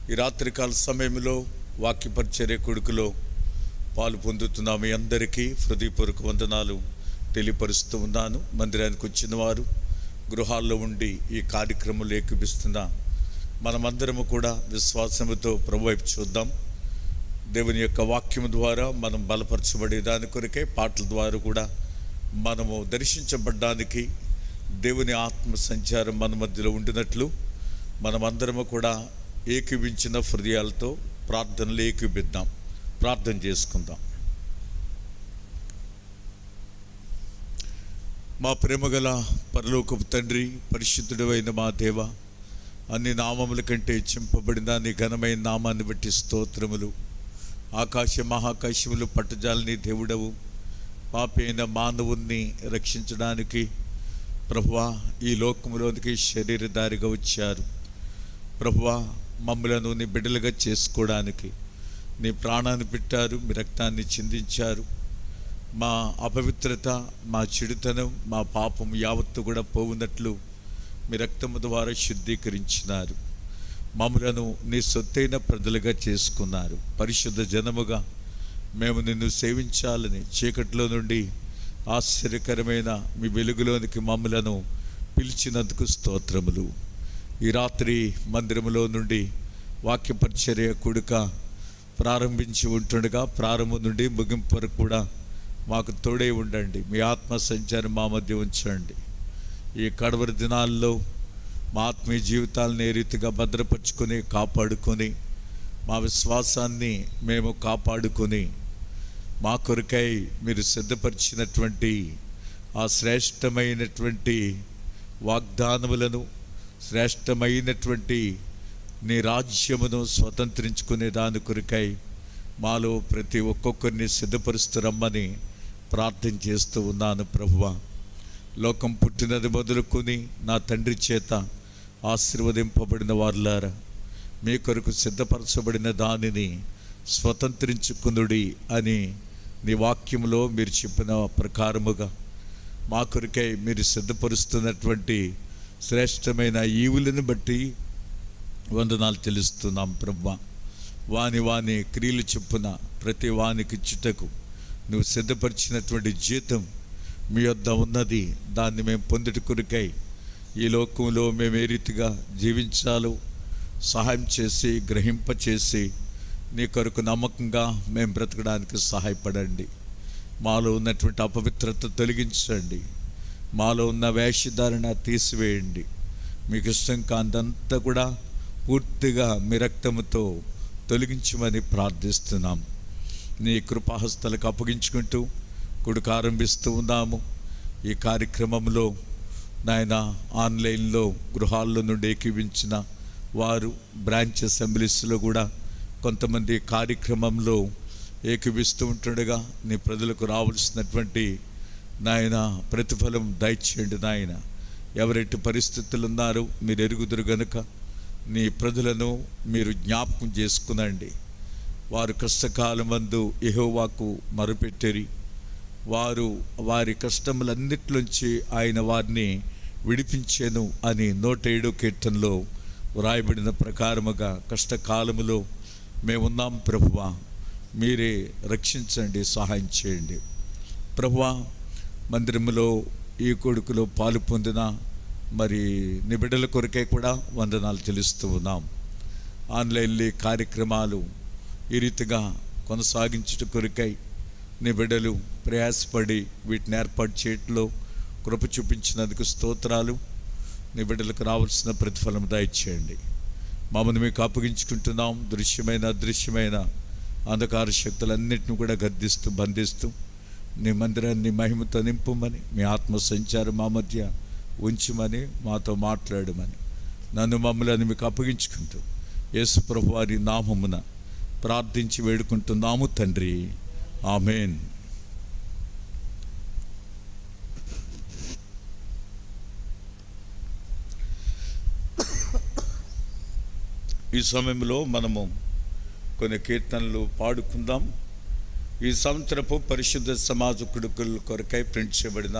ఈ రాత్రికాల సమయంలో వాక్య పరిచర్య కొడుకులో పాలు పొందుతున్న మీ అందరికీ హృదయపూర్వక వందనాలు తెలియపరుస్తూ ఉన్నాను. మందిరానికి వచ్చిన వారు, గృహాల్లో ఉండి ఈ కార్యక్రమంలో ఏకీపిస్తున్న మనమందరము కూడా విశ్వాసముతో ప్రభు వైపు చూద్దాం. దేవుని యొక్క వాక్యం ద్వారా మనం బలపరచబడే దాని కొరకే పాటల ద్వారా కూడా మనము దర్శించబడ్డానికి, దేవుని ఆత్మ సంచారం మన మధ్యలో ఉండినట్లు మనమందరము కూడా ఏకీవించిన హృదయాలతో ప్రార్థనలు ఏకీపిద్దాం. ప్రార్థన చేసుకుందాం. మా ప్రేమగల పరలోకపు తండ్రి, పరిశుద్ధుడు అయిన మా దేవ, అన్ని నామముల కంటే చింపబడిన నీ ఘనమైన నామాన్ని బట్టి స్తోత్రములు. ఆకాశ మహాకాశములు పట్టజాలని దేవుడవు, పాపైన మానవుణ్ణి రక్షించడానికి ప్రభువా ఈ లోకములోనికి శరీరధారిగా వచ్చారు. ప్రభువా, మమ్మలను నీ బిడ్డలుగా చేసుకోవడానికి నీ ప్రాణాన్ని పెట్టారు, మీ రక్తాన్ని చిందించారు. మా అపవిత్రత, మా చెడుతనం, మా పాపం యావత్తు కూడా పోవునట్లు మీ రక్తము ద్వారా శుద్ధీకరించినారు. మమ్మలను నీ సొత్తైన ప్రజలుగా చేసుకున్నారు. పరిశుద్ధ జనముగా మేము నిన్ను సేవించాలని చీకట్లో నుండి ఆశ్చర్యకరమైన మీ వెలుగులోనికి మమ్మలను పిలిచినందుకు స్తోత్రములు. ఈ రాత్రి మందిరములో నుండి వాక్య పరిచర్య కూడిక ప్రారంభించి ఉంటుండగా ప్రారంభం నుండి ముగింపు వరకు కూడా మాకు తోడే ఉండండి. మీ ఆత్మ సంచారం మా మధ్య ఉంచండి. ఈ కడవరి దినాల్లో మా ఆత్మీయ జీవితాలను ఏ రీతిగా భద్రపరుచుకొని కాపాడుకొని మా విశ్వాసాన్ని మేము కాపాడుకొని మా కొరకై మీరు సిద్ధపరిచినటువంటి ఆ శ్రేష్టమైనటువంటి వాగ్దానములను, శ్రేష్టమైనటువంటి నీ రాజ్యమును స్వతంత్రించుకునే దాని కొరకై మాలో ప్రతి ఒక్కొక్కరిని సిద్ధపరుస్తూ రమ్మని ప్రార్థన చేస్తూ ఉన్నాను. ప్రభువా, లోకం పుట్టినది మొదలుకొని నా తండ్రి చేత ఆశీర్వదింపబడిన వారులారా, మీ కొరకు సిద్ధపరచబడిన దానిని స్వతంత్రించుకునుడి అని నీ వాక్యంలో మీరు చెప్పిన ప్రకారముగా మా కొరకై మీరు సిద్ధపరుస్తున్నటువంటి శ్రేష్టమైన ఈవులను బట్టి వందనాలు తెలుస్తున్నాం. ప్రభువా, వాని క్రియలు చొప్పున ప్రతి వానికి ఇచ్చుటకు నువ్వు సిద్ధపరిచినటువంటి జీతం మీ వద్ద ఉన్నది. దాన్ని మేము పొందుట కొరకై ఈ లోకంలో మేము ఏ రీతిగా జీవించాలో సహాయం చేసి, గ్రహింపచేసి నీ కొరకు నమ్మకంగా మేము బ్రతకడానికి సహాయపడండి. మాలో ఉన్నటువంటి అపవిత్రత తొలగించండి. మాలో ఉన్న వేషధారణ తీసివేయండి. మీకు ఇష్టం కాంతంతా కూడా పూర్తిగా మీ రక్తముతో తొలగించమని ప్రార్థిస్తున్నాం. నీ కృపాహస్తలకు అప్పగించుకుంటూ కొడుకు ఆరంభిస్తూ ఉన్నాము. ఈ కార్యక్రమంలో నాయన ఆన్లైన్లో గృహాల్లో నుండి ఏకీవించిన వారు, బ్రాంచ్ అసెంబ్లీస్లో కూడా కొంతమంది కార్యక్రమంలో ఏకీవిస్తూ ఉంటుండగా నీ ప్రజలకు రావాల్సినటువంటి నాయన ప్రతిఫలం దయచేయండి. నాయన ఎవరెట్టి పరిస్థితులు ఉన్నారో మీరు ఎరుగుదురు గనుక నీ ప్రజలను మీరు జ్ఞాపకం చేసుకునండి. వారు కష్టకాలమందు యెహోవాకు మొరపెట్టిరి. వారు వారి కష్టములన్నిటిలోంచి ఆయన వారిని విడిపించెను అని 107వ కీర్తనలో వ్రాయబడిన ప్రకారముగా కష్టకాలములో మేమున్నాం. ప్రభువా, మీరే రక్షించండి, సహాయం చేయండి. ప్రభువా, మందిరములో ఈ కొడుకులో పాలు పొందిన మరి నీ బిడ్డల కొరకే కూడా వందనాలు తెలుస్తూ ఉన్నాం. ఆన్లైన్లో కార్యక్రమాలు ఈ రీతిగా కొనసాగించుట కొరకై నీ బిడ్డలు ప్రయాసపడి వీటిని ఏర్పాటు చేయట్లో కృప చూపించినందుకు స్తోత్రాలు. నీ బిడ్డలకు రావాల్సిన ప్రతిఫలం దయచేయండి. మమ్మల్ని మీకు అప్పగించుకుంటున్నాం. దృశ్యమైన అదృశ్యమైన అంధకార శక్తులన్నింటినీ కూడా గద్దిస్తూ బంధిస్తూ నీ మందిరాన్ని మహిమతో నింపమని, మీ ఆత్మ సంచారం మా మధ్య ఉంచమని, మాతో మాట్లాడమని నన్ను మమ్మల్ని మీకు అప్పగించుకుంటూ యేసు ప్రభువు వారి నామమున ప్రార్థించి వేడుకుంటున్నాము తండ్రి. ఆమేన్. ఈ సమయంలో మనము కొన్ని కీర్తనలు పాడుకుందాం. ఈ సంవత్సరపు పరిశుద్ధ సమాజ కొడుకుల కొరకై ప్రింట్ చేయబడిన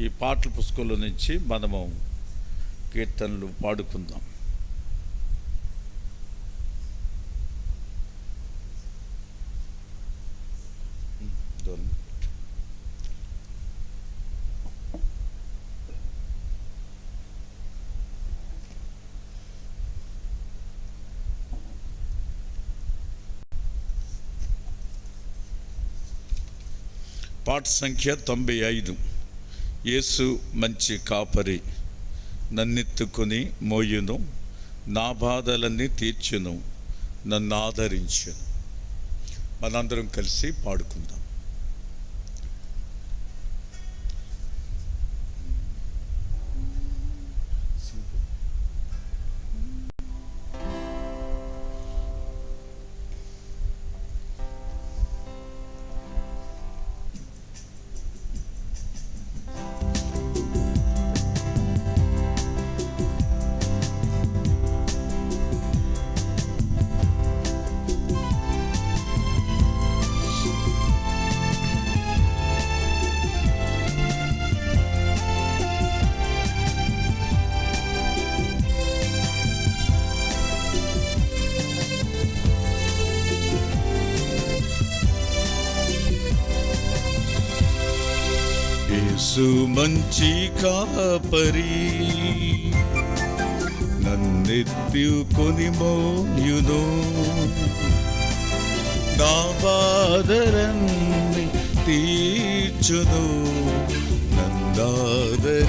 ఈ పాటల పుస్తకంలో నుంచి మనము కీర్తనలు పాడుకుందాం. పాట సంఖ్య 95. యేసు మంచి కాపరి, నన్నెత్తుకొని మోయును, నా బాధలన్నీ తీర్చును, నన్ను ఆదరించును. మనందరం కలిసి పాడుకుందాం. యేసు మంచి కాపరి, నన్నెత్తుకొని మోయును, నా బాధలన్నీ తీర్చును, నన్నాదరించును.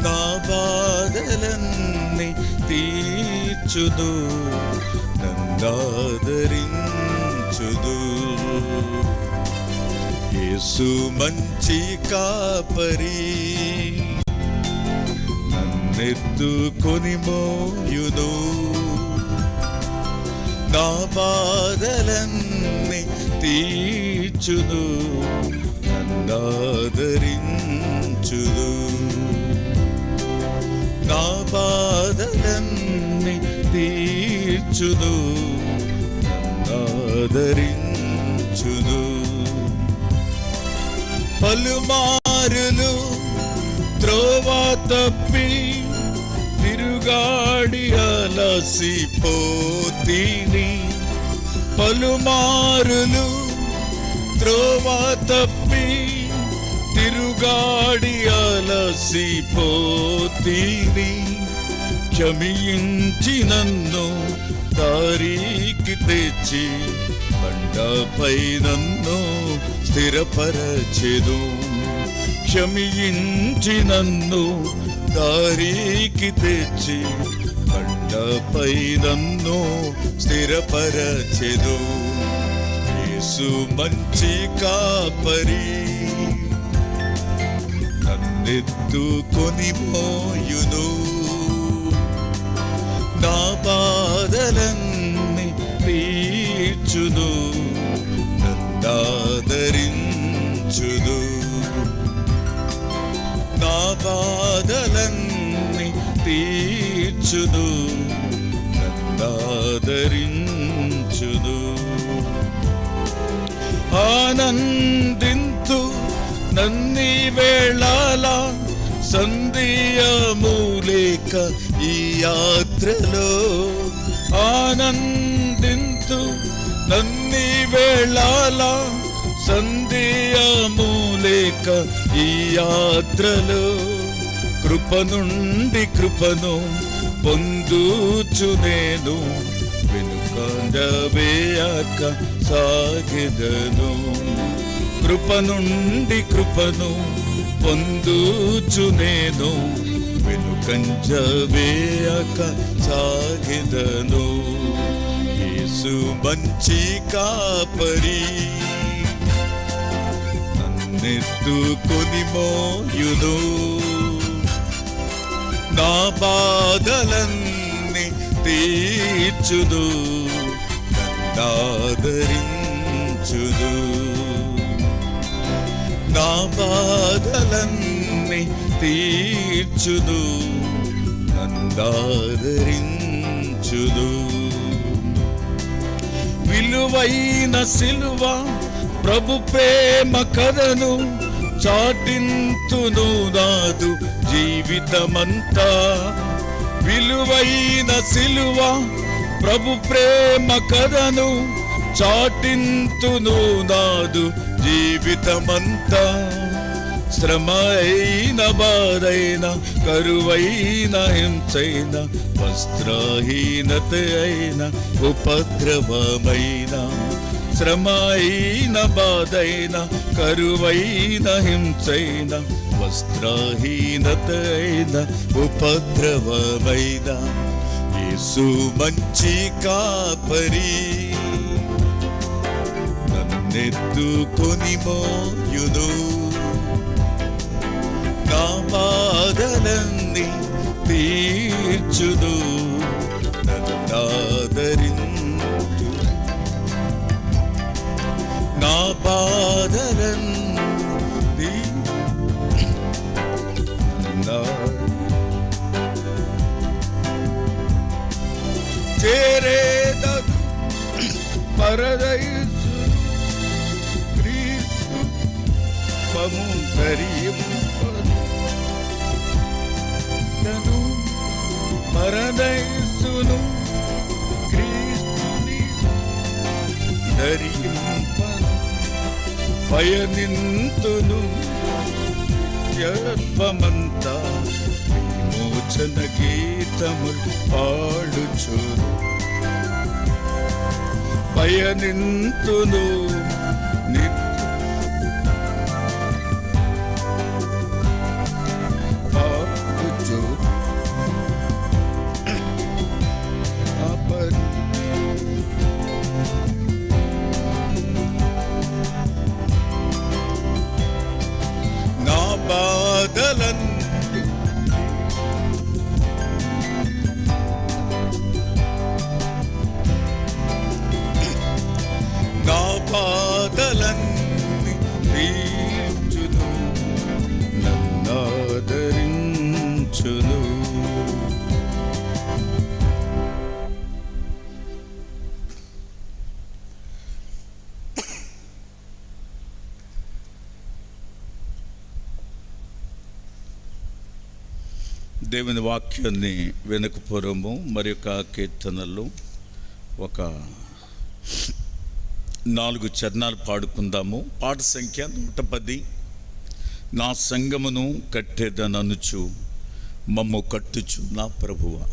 నా బాధలన్నీ తీర్చును, నన్నాదరించును. యేసు మంచి కాపరి, నన్నెత్తుకొని మోయును, నా బాధలన్నీ తీర్చును, నన్నాదరించును. నా బాధలన్నీ తీర్చును, నన్నాదరించును. పలుమారులు త్రోవ తప్పి తిరుగాడి అలసిపోతిని, పలుమారులు త్రోవ తప్పి తిరుగాడి అలసిపోతిని, క్షమించి నన్ను దారికి తెచ్చి బండపై నన్ను స్థిరపరచెదు. క్షమించి నన్ను దారికి తెచ్చి బండపై నన్ను స్థిరపరచెదు. యేసు మంచి కాపరి, నన్నెత్తుకొని మోయును, నా బాధలన్నీ తీర్చును, నన్నాదరించును. నా బాధలన్నీ తీర్చును, నన్నాదరించును. ఆనందింతు నన్ని వేళల సంధ్యములేక ఈ యాత్రలో, ఆనందింతు నన్ని వేళల సంధ్యములేక ఈ యాత్రలో, కృప నుండి కృపను పొందుచు నేను, వెనుకంజవేయక సాగెదను. కృప నుండి కృపను పొందుచు నేను, వెనుకంజవేయక సాగెదను. యేసు మంచి కాపరి, నన్నెత్తుకొని మోయును, నా బాధలన్నీ తీర్చును, నన్నాదరించును. నా బాధలన్నీ తీర్చును, నన్నాదరించును. విలువైన సిలువ ప్రభు ప్రేమ కథను చాటింతును నాదు జీవితమంతా. విలువైన సిలువ ప్రభు ప్రేమ కథను చాటింతును నాదు జీవితమంతా. శ్రమ అయిన బాధైన కరువైన హింసైన వస్త్రహీనత అయిన ఉపద్రవమైన, శ్రమైన బాధైన కరువైన హింసైన వస్త్రహీనతైన ఉపద్రవమైన యేసు మంచి కాపరి నన్నెత్తుకొని మోయును నా బాధలన్నీ తీర్చును నన్నాదరించు నా బాధలన్నీ చేరేదగు పరదైసు క్రీస్తు పముంతరియంపను పరదైసును క్రీస్తుని ధరింపను పయనింతును యత్వమంతా విమోచన గీతములు పాడుచును పయనింతును పాడుచు నా బాధలను నా బాధలన్నీ తీర్చును నన్నాదరించును దేవుని వాక్యాన్ని వెనుకపూర్వము మరి యొక్క కీర్తనలు ఒక 4 చరణాలు పాడుకుందాము. పాట సంఖ్య 110. నా సంగమును కట్టేదననుచు మమ్ము కట్టుచు నా ప్రభువా.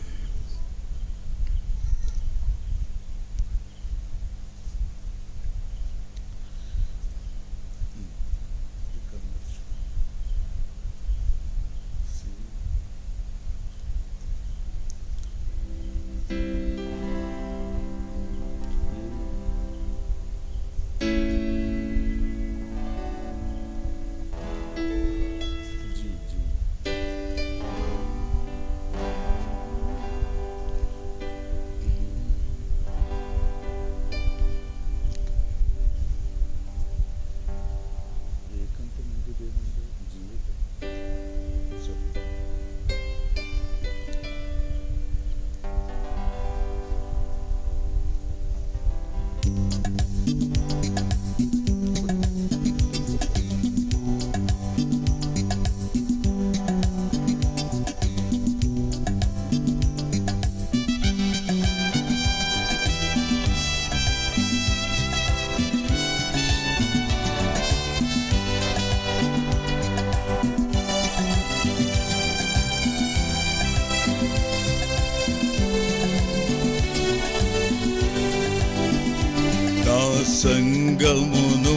సంగమును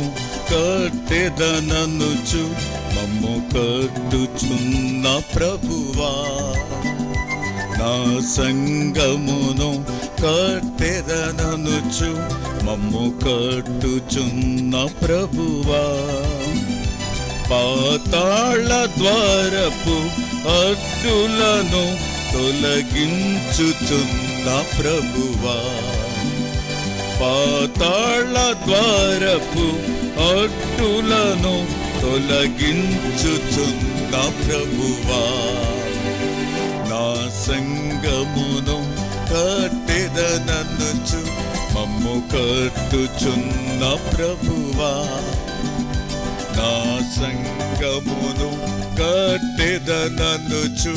కట్టెదననుచు మమ్ము కట్టుచున్న ప్రభువా. నా సంగమును కట్టెదననుచు మమ్ము కట్టుచున్న ప్రభువా. పాతాళ ద్వారపు అడ్డులను తొలగించుచున్న ప్రభువా. పాతాళ ద్వారపు అడ్డులను తొలగించుచున్న ప్రభువా. నా సంగమును కట్టెదననుచు మమ్ము కట్టుచున్న ప్రభువా. నా సంగమును కట్టెదననుచు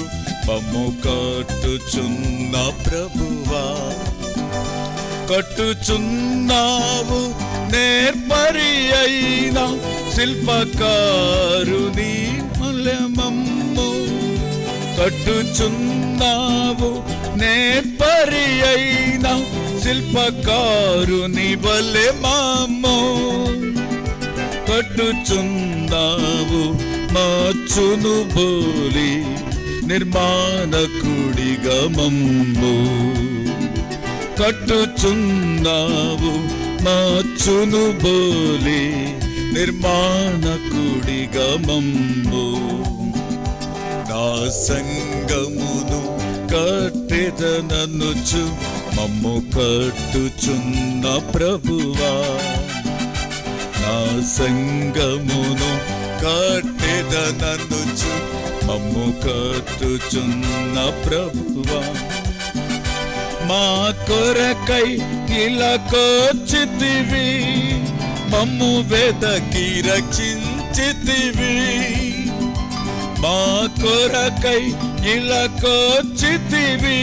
మమ్ము కట్టుచున్న ప్రభువా. కట్టుచున్నావు నేర్పరి అయిన శిల్పకారుని మలమమ్ము. కట్టుచున్నావు నేర్పరి అయిన శిల్పకారుని వలె మమ్ము కట్టుచున్నావు మార్చును బోలి నిర్మాణకుడిగా మమ్ము కట్టుచున్నావు మార్చును బోలి నిర్మాణకుడిగా మమ్ము నా సంగమును కట్టెదననుచు మమ్ము కట్టుచున్న ప్రభువా నా సంగమును కట్టెదననుచు మమ్ము కట్టుచున్న ప్రభువా మా కొరకై ఇలాకొచ్చితివి మమ్ము వెదకి రక్షించితివి మా కొరకై ఇలాకొచ్చితివి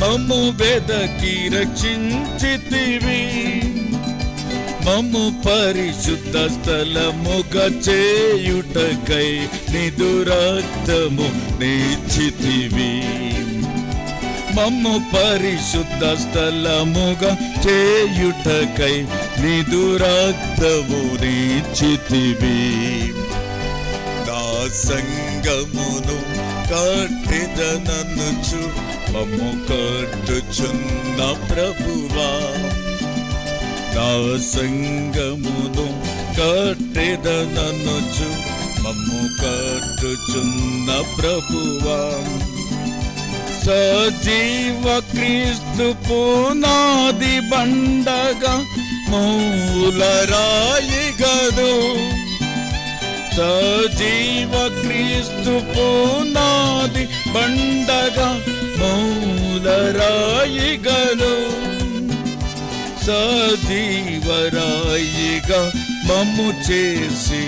మమ్ము వెదకి రక్షించితివి మమ్ము పరిశుద్ధ స్థలముగా చేయుటకై నిదు రక్తము నీచితివి మమ్ము పరిశుద్ధ స్థలముగా చేయుటకై నిదు రక్తము నీచితివి నా సంగమును కట్టెదననుచు మమ్ము కట్టుచున్న ప్రభువా నా సంగమును కట్టెదననుచు మమ్ము కట్టుచున్న ప్రభువా సజీవ క్రీస్తు పునాది బండగా మూలరాయిగదు సజీవ క్రీస్తు పునాది బండగా మూలరాయిగదు సజీవరాయిగా మమ్ము చేసి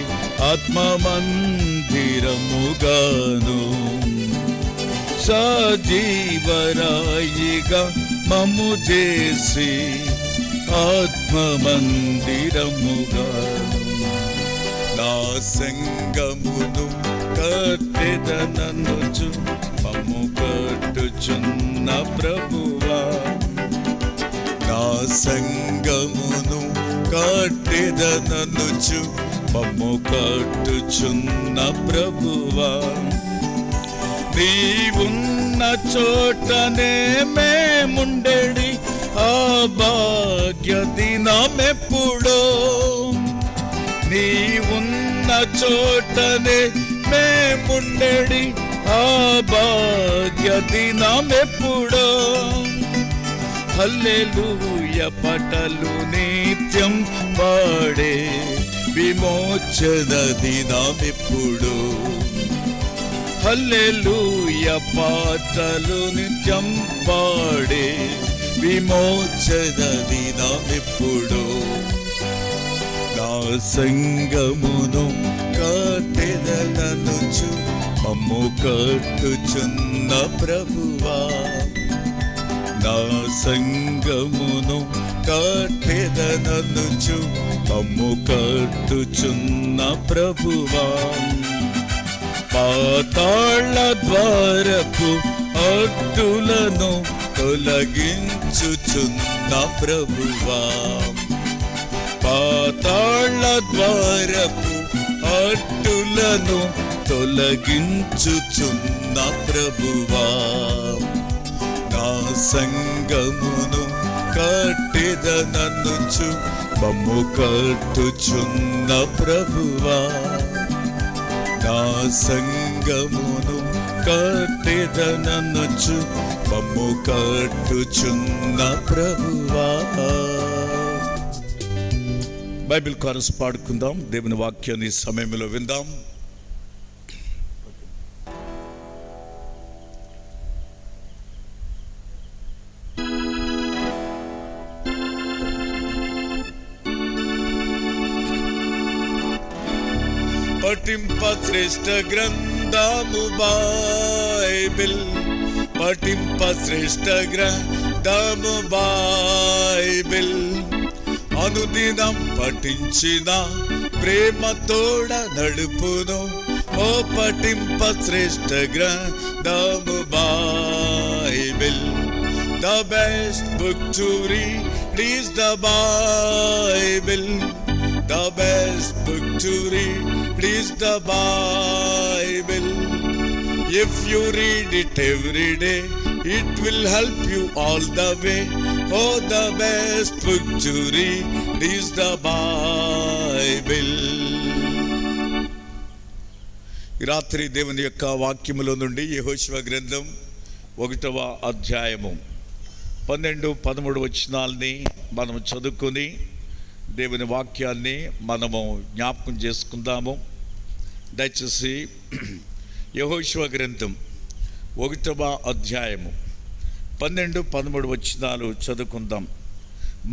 ఆత్మమందిరముగాను సజీవరాయిగా మమ్ము చేసి ఆత్మమందిరముగాను నా సంగమును కట్టెదననుచు మమ్ము కట్టుచున్న ప్రభువా నా సంగమును కట్టెదననుచు మమ్ము కట్టుచున్న ప్రభువా నీవున్న చోటనే మేముండెడి ఆ భాగ్య దినమెప్పుడో నీవున్న చోటనే మేముండెడి ఆ భాగ్య దినమెప్పుడో హల్లెలూయ పాటలు నిత్యం పాడే విమోచన దినమెప్పుడు హల్లెలూయ పాటలు నిత్యం పాడే విమోచన దినమెప్పుడు నా సంగమును కట్టెదననుచు మమ్ము కట్టుచున్న ప్రభువా నా సంగమును కట్టెదననుచు మమ్ము కట్టుచున్న ప్రభువా పాతాళ ద్వారపు అడ్డులను తొలగించుచున్న ప్రభువా పాతాళ ద్వారపు అడ్డులను తొలగించుచున్న ప్రభువా నా సంగమును కట్టెదననుచు మమ్ము కట్టుచున్న ప్రభువా నా సంగమును కట్టెదననుచు మమ్ము కట్టుచున్న ప్రభువా. బైబిల్ కోరస్ పాడుకుందాం. దేవుని వాక్యాన్ని సమయంలో విందాం. పఠింప శ్రేష్ఠ గ్రంథము బైబిల్, పఠింప శ్రేష్ఠ గ్రంథము బైబిల్, అనుదినం పఠించిన ప్రేమ తోడ నడుపును. ఓ పఠింప శ్రేష్ఠ గ్రంథము Bible, The best book to read is the Bible. The best book to read is the Bible. If you read it every day, it will help you all the way. Oh, the best book to read is the Bible. ఈ రాత్రి దేవుని యొక్క వాక్యములో నుండి యెహోషువ గ్రంథం 1వ అధ్యాయము 12-13 వచనాల్ని మనం చదువుకొని దేవుని వాక్యాన్ని మనము జ్ఞాపకం చేసుకుందాము. దయచేసి యెహోషువ గ్రంథం 1వ అధ్యాయము 12-13 వచనాలు చదువుకుందాం.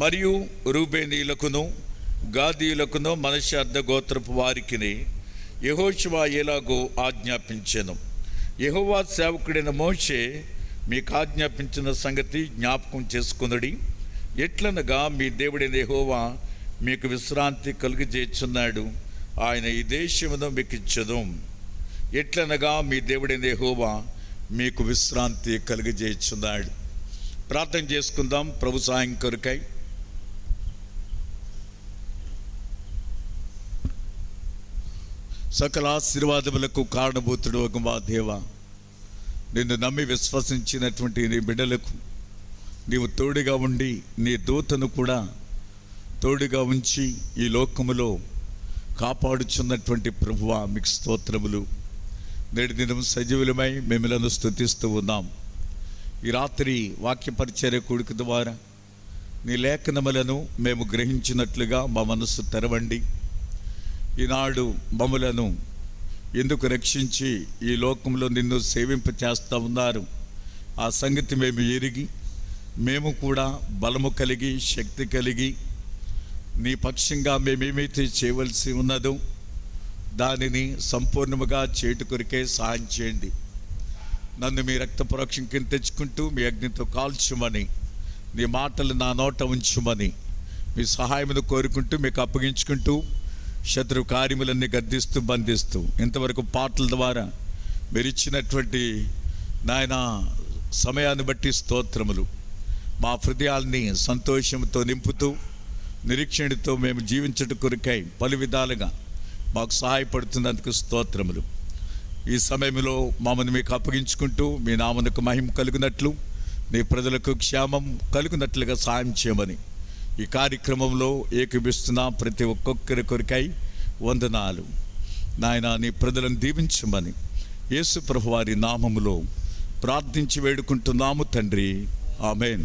మరియు రూబేనీయులకును గాదీయులకును మనష్షే అర్థ గోత్రపు వారికిని యెహోషువ ఎలాగో ఆజ్ఞాపించెను. యెహోవా సేవకుడైన మోషే మీకు ఆజ్ఞాపించిన సంగతి జ్ఞాపకం చేసుకొనుడి. ఎట్లనగా మీ దేవుడైన యెహోవా మీకు విశ్రాంతి కలుగజేయుచున్నాడు. ఆయన ఈ దేశమును మీకు ఇచ్చెను. ఎట్లనగా మీ దేవుడైన యెహోవా మీకు విశ్రాంతి కలుగజేయుచున్నాడు. ప్రార్థన చేసుకుందాం ప్రభు సహాయం కొరకై. సకల ఆశీర్వాదములకు కారణభూతుడు ఒక మా దేవా, నిన్ను నమ్మి విశ్వసించినటువంటి నీ బిడ్డలకు నీవు తోడుగా ఉండి నీ దూతను కూడా తోడుగా ఉంచి ఈ లోకములో కాపాడుచున్నటువంటి ప్రభువా మీకు స్తోత్రములు. నేటి దినం సజీవులమై మిమ్మలను స్తుతిస్తూ ఉన్నాం. ఈ రాత్రి వాక్య పరిచర్య కూడిక ద్వారా నీ లేఖనములను మేము గ్రహించినట్లుగా మా మనస్సు తెరవండి. ఈనాడు మమ్ములను ఎందుకు రక్షించి ఈ లోకంలో నిన్ను సేవింప చేస్తూ ఉన్నారు ఆ సంగతి మేము ఎరిగి మేము కూడా బలము కలిగి శక్తి కలిగి నీ పక్షంగా మేమేమైతే చేయవలసి ఉన్నదో దానిని సంపూర్ణముగా చేటు కొరికే సహాయం చేయండి. నన్ను మీ రక్త ప్రోక్షం కింద తెచ్చుకుంటూ మీ అగ్నితో కాల్చుమని, నీ మాటలు నా నోట ఉంచుమని మీ సహాయమును కోరుకుంటూ మీకు అప్పగించుకుంటూ శత్రు కార్యములన్నీ గద్దిస్తూ బంధిస్తూ ఇంతవరకు పాటల ద్వారా మీరు ఇచ్చినటువంటి నాయన సమయాన్ని బట్టి స్తోత్రములు. మా హృదయాల్ని సంతోషంతో నింపుతూ నిరీక్షణతో మేము జీవించట కొరకై పలు విధాలుగా మాకు సహాయపడుతున్నందుకు స్తోత్రములు. ఈ సమయంలో మమ్మల్ని మీకు అప్పగించుకుంటూ మీ నామమునకు మహిమ కలుగునట్లు నీ ప్రజలకు క్షేమం కలుగునట్లుగా సాయం చేయమని ఈ కార్యక్రమంలో ఏకీభిస్తున్న ప్రతి ఒక్కొక్కరి కొరకై వందనాలు. నాయన నీ ప్రజలను దీవించమని యేసు ప్రభువారి నామములో ప్రార్థించి వేడుకుంటున్నాము తండ్రి, ఆమేన్.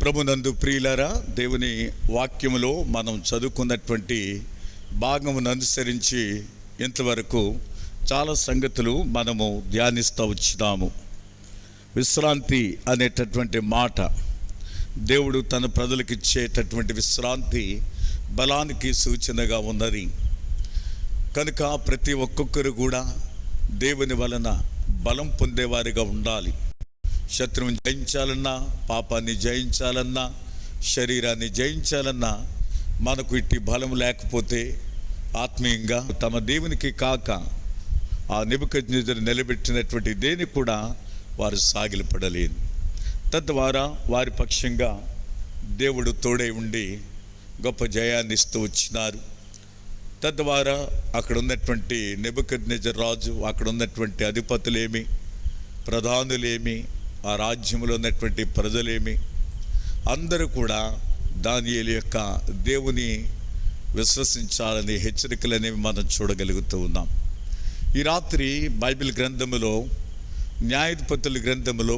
ప్రభునందు ప్రియులారా, దేవుని వాక్యములో మనం చదువుకున్నటువంటి భాగమును అనుసరించి ఇంతవరకు చాలా సంగతులు మనము ధ్యానిస్తూ వచ్చినాము. విశ్రాంతి అనేటటువంటి మాట, దేవుడు తన ప్రజలకు ఇచ్చేటటువంటి విశ్రాంతి బలానికి సూచనగా ఉన్నది. కనుక ప్రతి ఒక్కొక్కరు కూడా దేవుని వలన బలం పొందేవారిగా ఉండాలి. శత్రువుని జయించాలన్నా, పాపాన్ని జయించాలన్నా, శరీరాన్ని జయించాలన్నా మనకు ఇట్టి బలం లేకపోతే ఆత్మీయంగా తమ దేవునికి కాక ఆ నెబుకద్నెజరు నిలబెట్టినటువంటి దేని కూడా వారు సాగిలపడలేదు. తద్వారా వారి పక్షంగా దేవుడు తోడై ఉండి గొప్ప జయాన్ని ఇస్తూ వచ్చినారు. తద్వారా అక్కడ ఉన్నటువంటి నెబుకద్నెజరు రాజు, అక్కడ ఉన్నటువంటి అధిపతులేమి, ప్రధానులేమి, ఆ రాజ్యంలో ఉన్నటువంటి ప్రజలేమి అందరూ కూడా దానియేలు యొక్క దేవుని విశ్వసించాలని హెచ్చరికలనేవి మనం చూడగలుగుతూ ఉన్నాం. ఈ రాత్రి బైబిల్ గ్రంథములో న్యాయాధిపతుల గ్రంథములో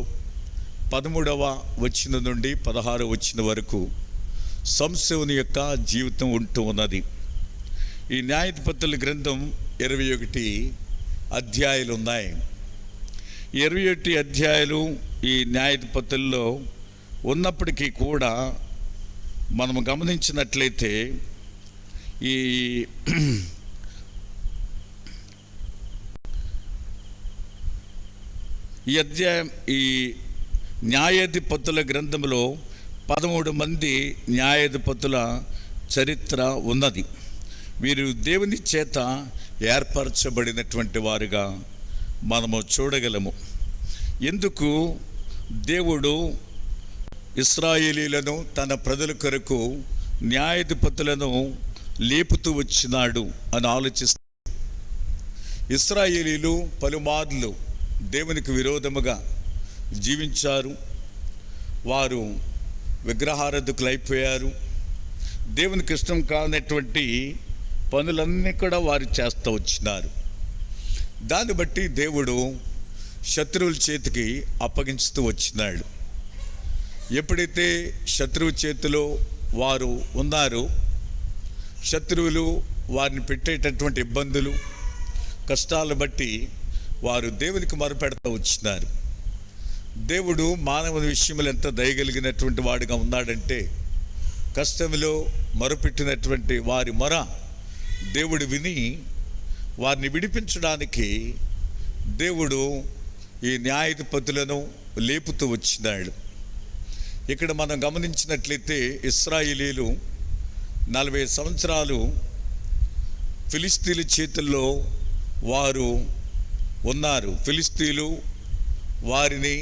13వ వచనం నుండి 16వ వచనం వరకు సంసోను యొక్క జీవితం ఉంటూ ఉన్నది. ఈ న్యాయాధిపతుల గ్రంథం 21 అధ్యాయాలు ఉన్నాయి. 21 అధ్యాయాలు ఈ న్యాయాధిపతుల్లో ఉన్నప్పటికీ కూడా మనము గమనించినట్లయితే ఈ అధ్యాయం ఈ న్యాయాధిపతుల గ్రంథంలో 13 మంది న్యాయాధిపతుల చరిత్ర ఉన్నది. వీరు దేవుని చేత ఏర్పరచబడినటువంటి వారుగా మనము చూడగలము. ఎందుకు దేవుడు ఇశ్రాయేలీలను తన ప్రజల కొరకు న్యాయాధిపతులను లేపుతూ వచ్చినాడు అని ఆలోచిస్తే, ఇశ్రాయేలీలు పలుమార్లు దేవునికి విరోధముగా జీవించారు. వారు విగ్రహారాధకులు అయిపోయారు. దేవునికి ఇష్టం కానటువంటి పనులన్నీ కూడా వారు చేస్తూ వచ్చినారు. దాన్ని బట్టి దేవుడు శత్రువుల చేతికి అప్పగించుతూ వచ్చినాడు. ఎప్పుడైతే శత్రువు చేతిలో వారు ఉన్నారో, శత్రువులు వారిని పెట్టేటటువంటి ఇబ్బందులు, కష్టాలను బట్టి వారు దేవునికి మొరపెడతా వచ్చినారు. దేవుడు మానవుని విషయంలో ఎంత దయగలిగినటువంటి వాడుగా ఉన్నాడంటే, కష్టంలో మొరపెట్టినటువంటి వారి మొర దేవుడు విని వారిని విడిపించడానికి దేవుడు ఈ న్యాయాధిపతులను లేపుతూ వచ్చినాడు. ఇక్కడ మనం గమనించినట్లయితే ఇశ్రాయేలీలు 40 సంవత్సరాలు ఫిలిస్తీన్ల చేతుల్లో వారు ఉన్నారు. ఫిలిస్తీన్లు వారిని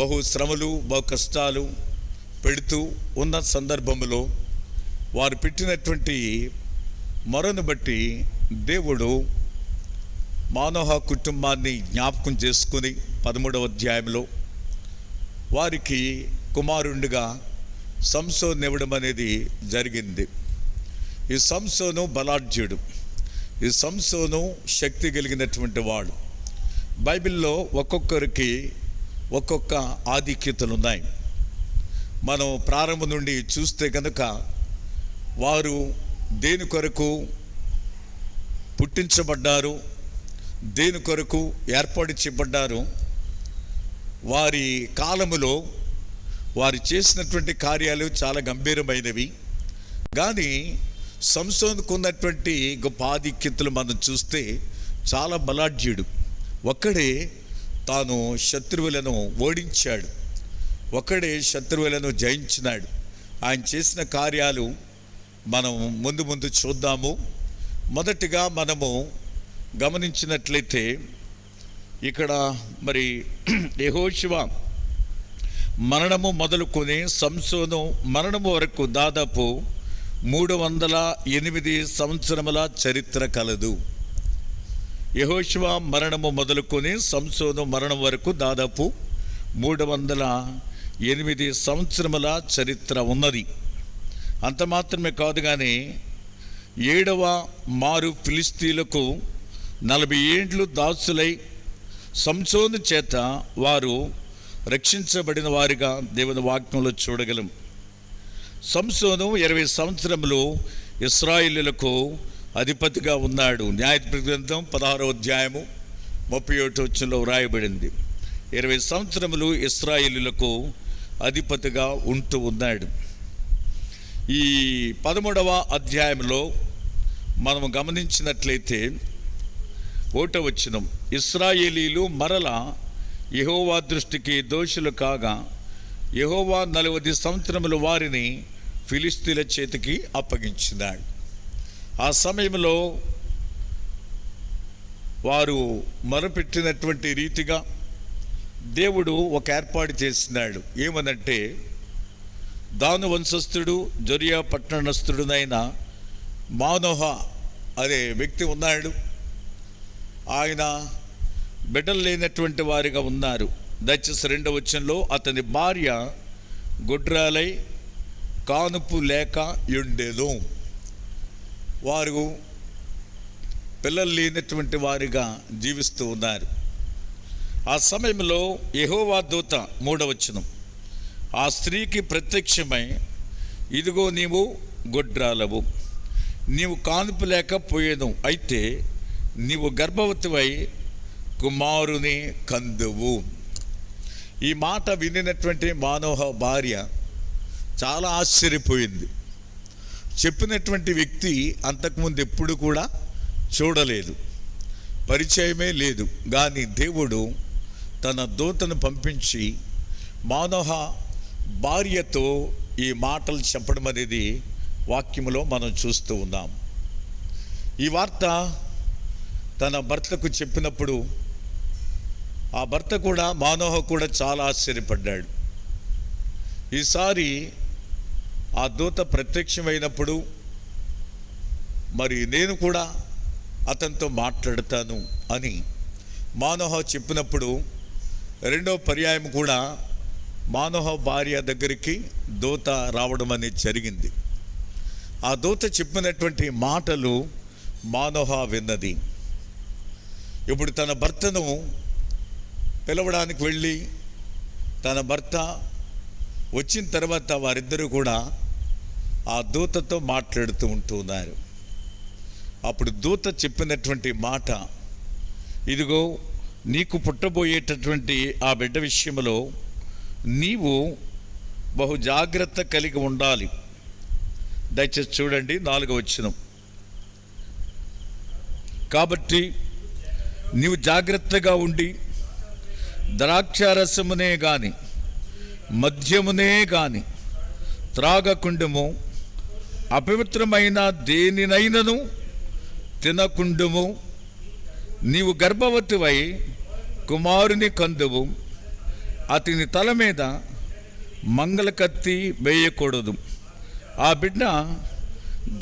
బహు శ్రమలు, బహు కష్టాలు పెడుతూ ఉన్న సందర్భంలో వారు పెట్టినటువంటి మొరను బట్టి దేవుడు మానోహ కుటుంబాన్ని జ్ఞాపకం చేసుకుని 13వ అధ్యాయంలో వారికి కుమారుండిగా సంసోను ఇవ్వడం అనేది జరిగింది. ఈ సంసోను బలాఢ్యుడు, ఈ సంసోను శక్తి కలిగినటువంటి వాడు. బైబిల్లో ఒక్కొక్కరికి ఒక్కొక్క ఆధిక్యతలు ఉన్నాయి. మనం ప్రారంభం నుండి చూస్తే కనుక వారు దేని కొరకు పుట్టించబడ్డారు, దేని కొరకు ఏర్పాటు చేయబడ్డారు, వారి కాలములో వారు చేసినటువంటి కార్యాలు చాలా గంభీరమైనవి. కానీ సంసోనుకు ఉన్నటువంటి గొప్ప ఆధిక్యతలు మనం చూస్తే చాలా బలాఢ్యుడు. ఒక్కడే తాను శత్రువులను ఓడించాడు, ఒక్కడే శత్రువులను జయించినాడు. ఆయన చేసిన కార్యాలు మనం ముందు ముందు చూద్దాము. మొదటిగా మనము గమనించినట్లయితే ఇక్కడ మరి యెహోషువ మరణము మొదలుకొని సంసోను మరణము వరకు దాదాపు 308 సంవత్సరముల చరిత్ర కలదు. యెహోషువ మరణము మొదలుకొని సంసోను మరణం వరకు దాదాపు 308 సంవత్సరముల చరిత్ర ఉన్నది. అంత మాత్రమే కాదు, కానీ 7వ మారు ఫిలిస్తీన్లకు 40 ఏండ్లు దాసులై సంసోను చేత వారు రక్షించబడిన వారిగా దేవుని వాక్యంలో చూడగలం. సంసోను 20 సంవత్సరములు ఇశ్రాయేలీయులకు అధిపతిగా ఉన్నాడు. న్యాయాధిపతి గ్రంథం 16వ అధ్యాయము 31వ వచనంలో వ్రాయబడింది. 20 సంవత్సరములు ఇశ్రాయేలీయులకు అధిపతిగా ఉంటూ ఉన్నాడు. ఈ 13వ అధ్యాయంలో మనం గమనించినట్లయితే 1వ వచనం, ఇశ్రాయేలీయులు మరల యెహోవా దృష్టికి దోషులు కాగా యెహోవా 40 సంవత్సరములు వారిని ఫిలిస్తీన్ల చేతికి అప్పగించినాడు. ఆ సమయంలో వారు మొరపెట్టినటువంటి రీతిగా దేవుడు ఒక ఏర్పాటు చేసినాడు. ఏమనంటే, దాను వంశస్థుడు జొరియా పట్టణస్థుడునైన మానోహ అనే వ్యక్తి ఉన్నాడు. ఆయన బిడ్డలు లేనటువంటి వారిగా ఉన్నారు. దయచేసి 2వ వచనంలో, అతని భార్య గొడ్రాలై కానుపు లేక ఉండేదు. వారు పిల్లలు లేనటువంటి వారిగా జీవిస్తూ ఉన్నారు. ఆ సమయంలో యెహోవా దూత 3వ వచనం ఆ స్త్రీకి ప్రత్యక్షమై, ఇదిగో నీవు గొడ్రాలవు, నీవు కానుపు లేకపోయేను, అయితే నీవు గర్భవతివై కుమారుని కందువు. ఈ మాట వినినటువంటి మానోహ భార్య చాలా ఆశ్చర్యపోయింది. చెప్పినటువంటి వ్యక్తి అంతకుముందు ఎప్పుడు కూడా చూడలేదు, పరిచయమే లేదు. కానీ దేవుడు తన దూతను పంపించి మానోహ భార్యతో ఈ మాటలు చెప్పడం అనేది వాక్యములో మనం చూస్తూ ఉన్నాం. ఈ వార్త తన భర్తకు చెప్పినప్పుడు ఆ భర్త కూడా, మానోహ కూడా చాలా ఆశ్చర్యపడ్డాడు. ఈసారి ఆ దూత ప్రత్యక్షమైనప్పుడు మరి నేను కూడా అతనితో మాట్లాడతాను అని మానోహ చెప్పినప్పుడు రెండో పర్యాయం కూడా మానోహ భార్య దగ్గరికి దూత రావడం అనేది జరిగింది. ఆ దూత చెప్పినటువంటి మాటలు మానోహ విన్నది. ఇప్పుడు తన భర్తను పిలవడానికి వెళ్ళి తన భర్త వచ్చిన తర్వాత వారిద్దరూ కూడా ఆ దూతతో మాట్లాడుతూ ఉంటున్నారు. అప్పుడు దూత చెప్పినటువంటి మాట, ఇదిగో నీకు పుట్టబోయేటటువంటి ఆ బిడ్డ విషయంలో నీవు బహు జాగ్రత్త కలిగి ఉండాలి. దయచేసి చూడండి 4వ వచనం. కాబట్టి నీవు జాగ్రత్తగా ఉండి ద్రాక్షారసమునే గాని మద్యమునే గాని త్రాగకుండుము, అపవిత్రమైన దేనినైనను తినకుండుము. నీవు గర్భవతివై కుమారుని కందువు, అతని తల మీద మంగళకత్తి వేయకూడదు. ఆ బిడ్డ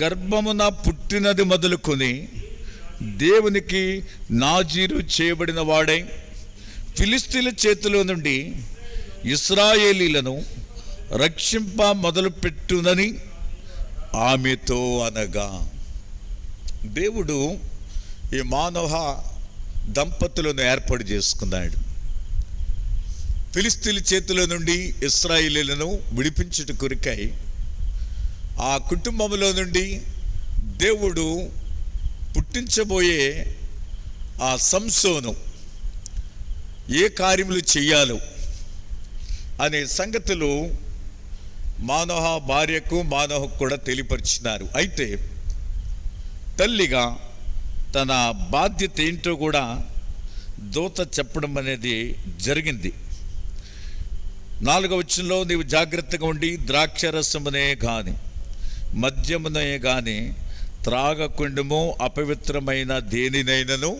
గర్భమున పుట్టినది మొదలుకొని దేవునికి నాజీరు చేయబడిన వాడై ఫిలిస్తీన్ల చేతిలో నుండి ఇశ్రాయేలీలను రక్షింప మొదలుపెట్టునని ఆమెతో అనగా, దేవుడు ఈ మానోహ దంపతులను ఏర్పాటు చేసుకున్నాడు. ఫిలిస్తీన్ల చేతిలో నుండి ఇశ్రాయేలీలను విడిపించుట కొరకై ఆ కుటుంబంలో నుండి దేవుడు పుట్టించబోయే ఆ సంసోను ఏ కార్యములు చెయ్యాలో అనే సంగతులు మానోహ భార్యకు మానోహకు కూడా తెలియపరిచినారు. అయితే తల్లిగా తన బాధ్యత ఏంటో కూడా దూత చెప్పడం అనేది జరిగింది. 4వ వచనంలో నీవు జాగ్రత్తగా ఉండి ద్రాక్షరసమునే గాని మద్యమునే గాని త్రాగకుండుము, అపవిత్రమైన దేనినైనను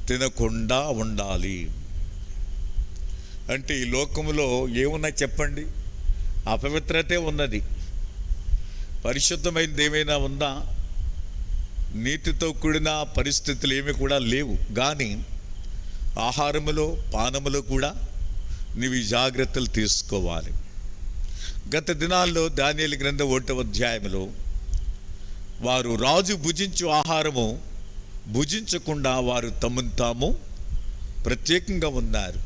తినకుండా ఉండాలి. అంటే ఈ లోకములో ఏమున్నాయి చెప్పండి? అపవిత్రతే ఉన్నది. పరిశుద్ధమైనది ఏమైనా ఉందా? నీతితో కూడిన పరిస్థితులు ఏమి కూడా లేవు. కానీ ఆహారములో పానములో కూడా నీవు జాగ్రత్తలు తీసుకోవాలి. గత దినాల్లో దానియేలు గ్రంథం 1వ అధ్యాయంలో వారు రాజు భుజించు ఆహారము భుజించకుండా వారు తమను తాము ప్రత్యేకంగా ఉన్నారు.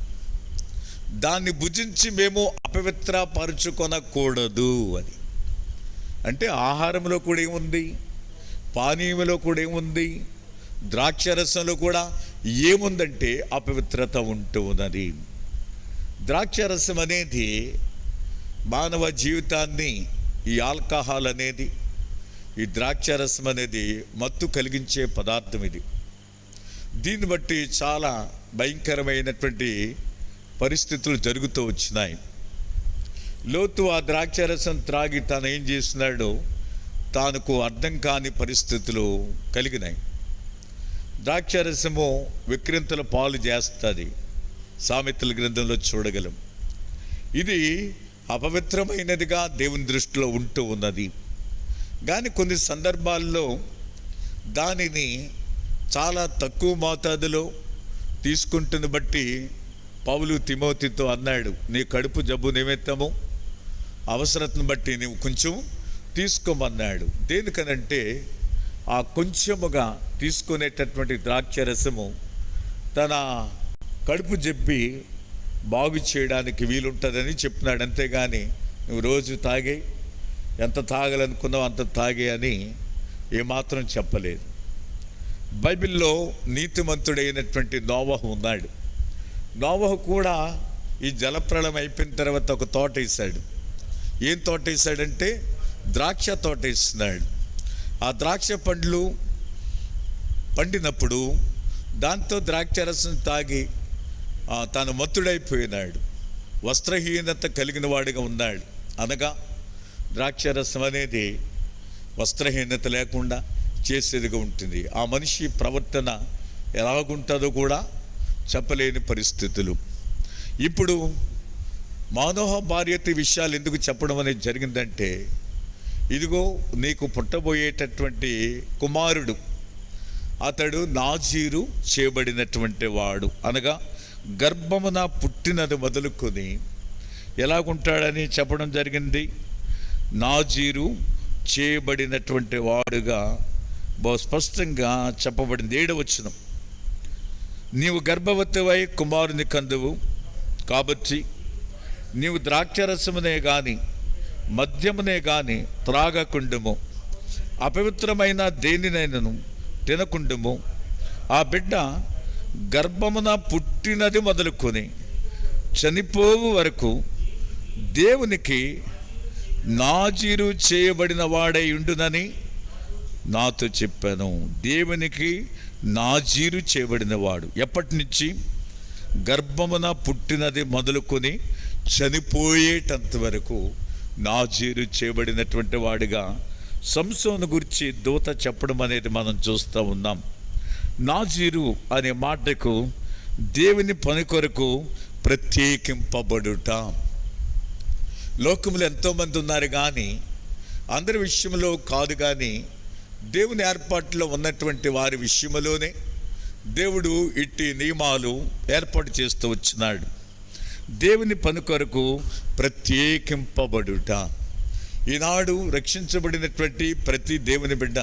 దాన్ని భుజించి మేము అపవిత్రపరచుకొనకూడదు అని. అంటే ఆహారంలో కూడా ఏముంది, పానీయంలో కూడా ఏముంది, ద్రాక్షరసంలో కూడా ఏముందంటే అపవిత్రత ఉంటూ ఉన్నది. ద్రాక్షరసం అనేది మానవ జీవితాన్ని, ఈ ఆల్కహాల్ అనేది, ఈ ద్రాక్షరసం అనేది మత్తు కలిగించే పదార్థం. ఇది దీన్ని బట్టి చాలా భయంకరమైనటువంటి పరిస్థితులు జరుగుతూ వచ్చినాయి. లోతు ఆ ద్రాక్షరసం త్రాగి తాను ఏం చేస్తున్నాడో తానుకు అర్థం కాని పరిస్థితులు కలిగినాయి. ద్రాక్షరసము విక్రింతల పాలు చేస్తుంది, సామెతల గ్రంథంలో చూడగలం. ఇది అపవిత్రమైనదిగా దేవుని దృష్టిలో ఉంటూ ఉన్నది. కానీ కొన్ని సందర్భాల్లో దానిని చాలా తక్కువ మోతాదులో తీసుకుంటున్న బట్టి పౌలు తిమోతితో అన్నాడు, నీ కడుపు జబ్బు నిమిత్తము అవసరతను బట్టి నీవు కొంచెం తీసుకోమన్నాడు. దేనికనంటే ఆ కొంచెముగా తీసుకునేటటువంటి ద్రాక్షరసము తన కడుపు జబ్బి బాగు చేయడానికి వీలుంటుందని చెప్పినాడు. అంతేగాని నువ్వు రోజు తాగే, ఎంత తాగాలనుకున్నావు అంత తాగే అని ఏమాత్రం చెప్పలేదు. బైబిల్లో నీతిమంతుడైనటువంటి నోవహు ఉన్నాడు. నోవహు కూడా ఈ జలప్రళయం అయిపోయిన తర్వాత ఒక తోట వేశాడు. ఏం తోట వేశాడంటే ద్రాక్ష తోట వేస్తున్నాడు. ఆ ద్రాక్ష పండ్లు పండినప్పుడు దాంతో ద్రాక్షరసం తాగి తాను మత్తుడైపోయినాడు. వస్త్రహీనత కలిగిన వాడిగా ఉన్నాడు. అనగా ద్రాక్షరసం అనేది వస్త్రహీనత లేకుండా చేసేదిగా ఉంటుంది. ఆ మనిషి ప్రవర్తన ఎలాగుంటుందో కూడా చెప్పలేని పరిస్థితులు. ఇప్పుడు మానోహ భార్యత విషయాలు ఎందుకు చెప్పడం అనేది జరిగిందంటే, ఇదిగో నీకు పుట్టబోయేటటువంటి కుమారుడు అతడు నాజీరు చేయబడినటువంటి వాడు, అనగా గర్భమున పుట్టినది మొదలుకొని ఎలాగుంటాడని చెప్పడం జరిగింది. నాజీరు చేయబడినటువంటి వాడుగా బహు స్పష్టంగా చెప్పబడింది. 7వ వచనం, నీవు గర్భవతివై కుమారుని కందువు, కాబట్టి నీవు ద్రాక్షరసమునే గాని మద్యమునే గాని త్రాగకుండుము, అపవిత్రమైన దేనినైనను తినకుండుము. ఆ బిడ్డ గర్భమున పుట్టినది మొదలుకొని చనిపోవు వరకు దేవునికి నాజీరు చేయబడిన వాడై ఉండునని నాతో చెప్పాను. దేవునికి నాజీరు చేయబడిన వాడు ఎప్పటి నుంచి? గర్భమున పుట్టినది మొదలుకొని చనిపోయేటంత వరకు నాజీరు చేయబడినటువంటి వాడిగా సంసోను గురించి దూత చెప్పడం అనేది మనం చూస్తూ ఉన్నాం. నాజీరు అనే మాటకు దేవుని పని కొరకు ప్రత్యేకింపబడుట. లోకములు ఎంతోమంది ఉన్నారు కానీ అందరి విషయంలో కాదు, కానీ దేవుని ఏర్పాటులో ఉన్నటువంటి వారి విషయంలోనే దేవుడు ఇట్టి నియమాలు ఏర్పాటు చేస్తూ వచ్చినాడు. దేవుని పని కొరకు ప్రత్యేకింపబడుట. ఈనాడు రక్షించబడినటువంటి ప్రతి దేవుని బిడ్డ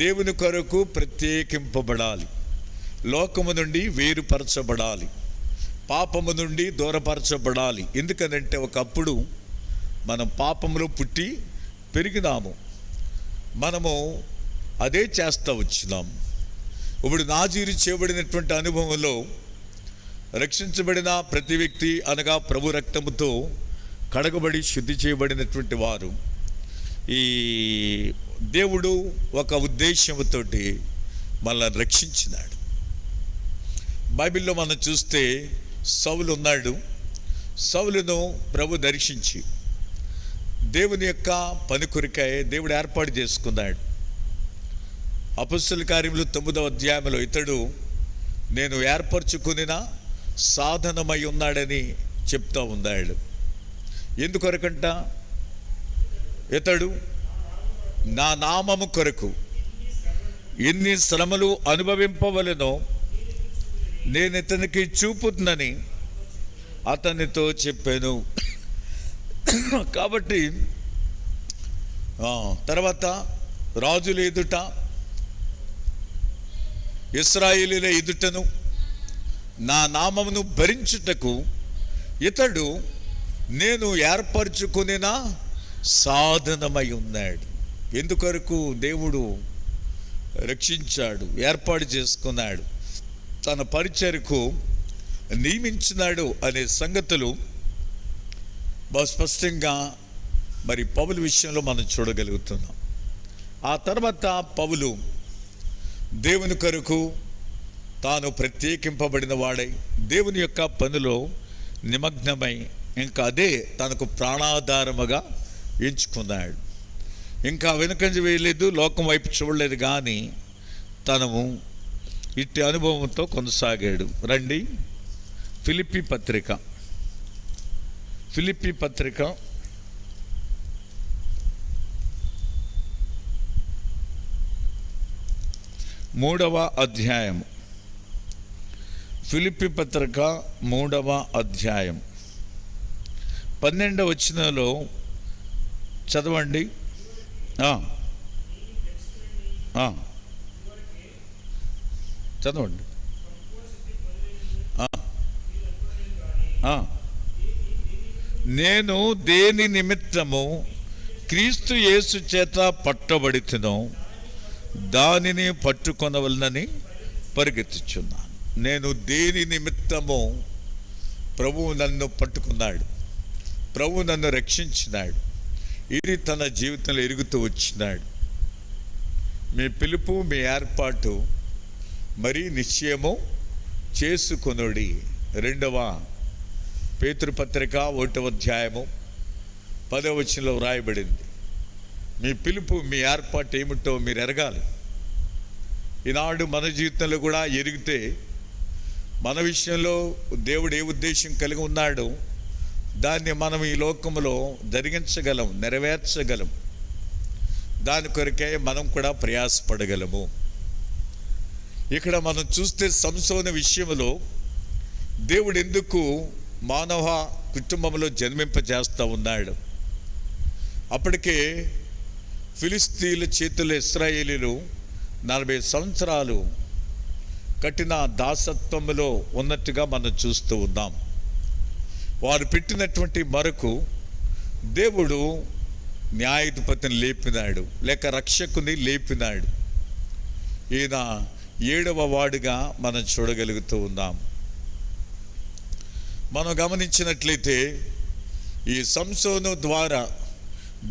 దేవుని కొరకు ప్రత్యేకింపబడాలి, లోకము నుండి వేరుపరచబడాలి, పాపము నుండి దూరపరచబడాలి. ఎందుకనంటే ఒకప్పుడు మనం పాపములో పుట్టి పెరిగినాము, మనము అదే చేస్తూ వచ్చినాము. ఇప్పుడు నాజీరు చేయబడినటువంటి అనుభవంలో రక్షించబడిన ప్రతి వ్యక్తి, అనగా ప్రభు రక్తముతో కడగబడి శుద్ధి చేయబడినటువంటి వారు, ఈ దేవుడు ఒక ఉద్దేశంతో మనల్ని రక్షించినాడు. బైబిల్లో మనం చూస్తే సౌలు ఉన్నాడు. సౌలును ప్రభు దర్శించి దేవుని యొక్క పని కొరకై దేవుడు ఏర్పాటు చేసుకున్నాడు. అపొస్తలుల కార్యములు 9వ అధ్యాయంలో ఇతడు నేను ఏర్పరచుకునిన సాధనమై ఉన్నాడని చెప్తా ఉన్నాడు. ఎందుకొరకంట? ఇతడు నా నామము కొరకు ఎన్ని శ్రమలు అనుభవింపవలెనో నేను ఇతనికి చూపుతుందని అతనితో చెప్పాను. కాబట్టి తర్వాత రాజుల ఎదుట, ఇశ్రాయేలీయుల ఎదుటను నా నామమును భరించుటకు ఇతడు నేను ఏర్పరచుకునిన సాధనమై ఉన్నాడు. ఎందుకొరకు దేవుడు రక్షించాడు, ఏర్పాటు చేసుకున్నాడు, తన పరిచర్యకు నియమించినాడు అనే సంగతులు బహు స్పష్టంగా మరి పౌలు విషయంలో మనం చూడగలుగుతున్నాం. ఆ తర్వాత పౌలు దేవుని కొరకు తాను ప్రత్యేకింపబడిన వాడై దేవుని యొక్క పనిలో నిమగ్నమై ఇంకా అదే తనకు ప్రాణాధారముగా ఎంచుకున్నాడు. ఇంకా వెనుకంజ వేయలేదు, లోకం వైపు చూడలేదు, కానీ తనము ఇట్టి అనుభవంతో కొనసాగాడు. రండి, ఫిలిప్పీ పత్రిక 3వ అధ్యాయం. ఫిలిప్పీ పత్రిక 3వ అధ్యాయం 12వ వచనంలో చదవండి. చదవండి. నేను దేని నిమిత్తము క్రీస్తు యేసు చేత పట్టబడితినో దానిని పట్టుకొనవలనని పరిగెత్తుచున్నాను. నేను దేని నిమిత్తము ప్రభువు నన్ను పట్టుకున్నాడు, ప్రభువు నన్ను రక్షించినాడు, ఇది తన జీవితంలో ఎరుగుతూ వచ్చినాడు. మీ పిలుపు, మీ ఏర్పాటు మరీ నిశ్చయము చేసుకొనుడి. 2వ పేతురు పత్రిక 1వ అధ్యాయము 10వ వచనంలో వ్రాయబడింది. మీ పిలుపు, మీ ఏర్పాటు ఏమిటో మీరు ఎరగాలి. ఈనాడు మన జీవితంలో కూడా ఎరిగితే మన విషయంలో దేవుడు ఏ ఉద్దేశం కలిగి ఉన్నాడో దాన్ని మనం ఈ లోకంలో జరిగించగలం, నెరవేర్చగలం. దాని కొరకే మనం కూడా ప్రయాసపడగలము. ఇక్కడ మనం చూస్తే సంసోను విషయంలో దేవుడు ఎందుకు మానవ కుటుంబంలో జన్మింపజేస్తూ ఉన్నాడు? అప్పటికే ఫిలిస్తీన్ల చేతుల్లో ఇశ్రాయేలీలు 40 సంవత్సరాలు కఠిన దాసత్వంలో ఉన్నట్టుగా మనం చూస్తూ ఉన్నాం. వారు పెట్టినటువంటి మరకు దేవుడు న్యాయాధిపతిని లేపినాడు, లేక రక్షకుని లేపినాడు. ఈయన 7వ వాడుగా మనం చూడగలుగుతూ ఉన్నాం. మనం గమనించినట్లయితే ఈ సంసోను ద్వారా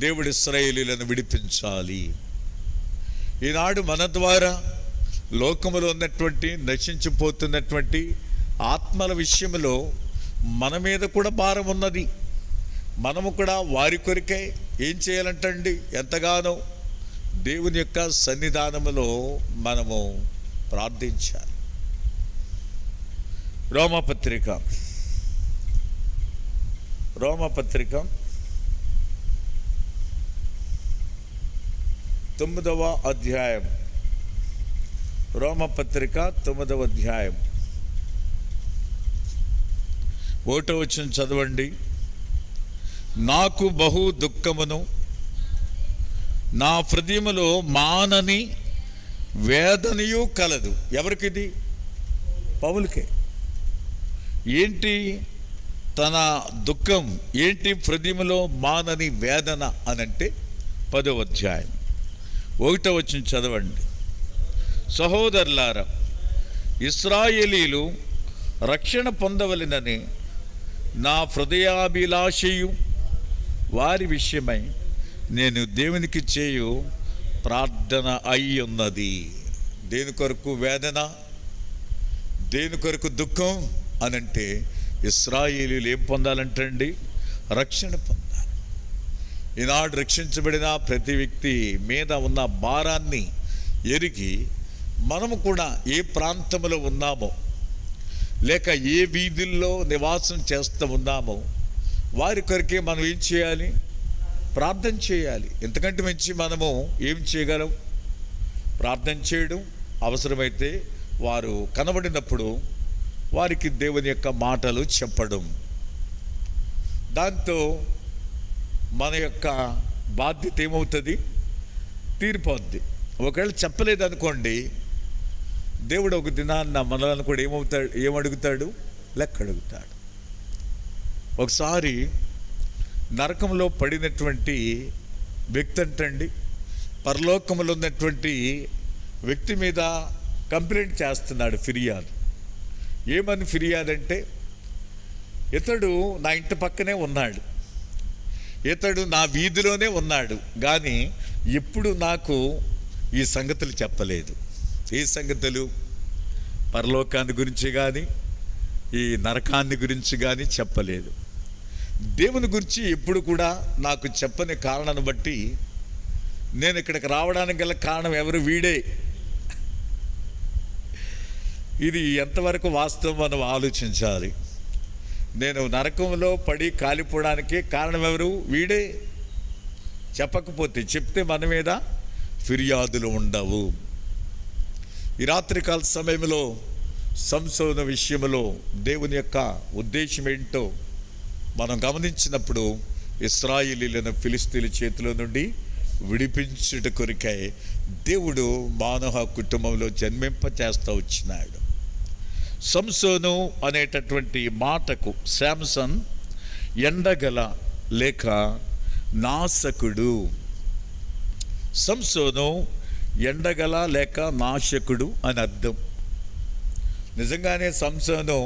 దేవుడు ఇశ్రాయేలీయులను విడిపించాలి. ఈనాడు మన ద్వారా లోకములో ఉన్నటువంటి నశించిపోతున్నటువంటి ఆత్మల విషయంలో మన మీద కూడా భారం ఉన్నది. మనము కూడా వారి కొరికే ఏం చేయాలంటండి, ఎంతగానో దేవుని యొక్క సన్నిధానములో మనము ప్రార్థించాలి. రోమపత్రిక 9వ అధ్యాయం. రోమపత్రిక 9వ అధ్యాయం 1వ వచనం చదవండి. నాకు బహు దుఃఖమును నా హృదయములో మానని వేదనయు కలదు. ఎవరికిది? పౌలుకే. ఏంటి తన దుఃఖం? ఏంటి హృదయములో మానని వేదన అనంటే 10వ అధ్యాయం 1వ వచనం చదవండి. సహోదరులారా, ఇశ్రాయేలీలు రక్షణ పొందవలెనని నా హృదయాభిలాషయు వారి విషయమై నేను దేవునికి చేయు ప్రార్థన అయి ఉన్నది. దేని కొరకు వేదన, దేని కొరకు దుఃఖం అనంటే ఇశ్రాయేలీలు ఏం పొందాలంటండి? రక్షణ పొందాలి. ఈనాడు రక్షించబడిన ప్రతి వ్యక్తి మీద ఉన్న భారాన్ని ఎరిగి మనము కూడా ఏ ప్రాంతంలో ఉన్నామో, లేక ఏ వీధుల్లో నివాసం చేస్తూ ఉన్నామో వారి కొరకే మనం ఏం చేయాలి? ప్రార్థన చేయాలి. ఎంతకంటే మంచి మనము ఏం చేయగలం? ప్రార్థన చేయడం, అవసరమైతే వారు కనబడినప్పుడు వారికి దేవుని యొక్క మాటలు చెప్పడం. దాంతో మన యొక్క బాధ్యత ఏమవుతుంది? తీరిపోద్ది. ఒకవేళ చెప్పలేదనుకోండి, దేవుడు ఒక దినాన్న మనలను కూడా ఏమడుగుతాడు? లెక్క అడుగుతాడు. ఒకసారి నరకంలో పడినటువంటి వ్యక్తి అంటండి పరలోకంలో ఉన్నటువంటి వ్యక్తి మీద కంప్లైంట్ చేస్తున్నాడు, ఫిర్యాదు. ఏమని ఫిర్యాదు అంటే, ఇతడు నా ఇంటి పక్కనే ఉన్నాడు, ఇతడు నా వీధిలోనే ఉన్నాడు, కానీ ఎప్పుడు నాకు ఈ సంగతులు చెప్పలేదు. ఈ సంగతులు పరలోకాన్ని గురించి కానీ ఈ నరకాన్ని గురించి కానీ చెప్పలేదు. దేవుని గురించి ఎప్పుడు కూడా నాకు చెప్పని కారణాన్ని బట్టి నేను ఇక్కడికి రావడానికి గల కారణం ఎవరు? వీడే. ఇది ఎంతవరకు వాస్తవం మనం ఆలోచించాలి. నేను నరకంలో పడి కాలిపోవడానికి కారణం ఎవరు? వీడే. చెప్పకపోతే, చెప్తే మన మీద ఫిర్యాదులు ఉండవు. ఈ రాత్రికాల సమయంలో సంసోను విషయంలో దేవుని యొక్క ఉద్దేశం ఏంటో మనం గమనించినప్పుడు, ఇశ్రాయేలీయులను ఫిలిస్తీన్ల చేతిలో నుండి విడిపించుట కొరకై దేవుడు మానవ కుటుంబంలో జన్మింపచేస్తూ వచ్చినాడు. సంసోను అనేటటువంటి మాటకు శాంసన్ ఎండగల లేక నాశకుడు. సంసోను ఎండగల లేక నాశకుడు అని అర్థం. నిజంగానే సంసోను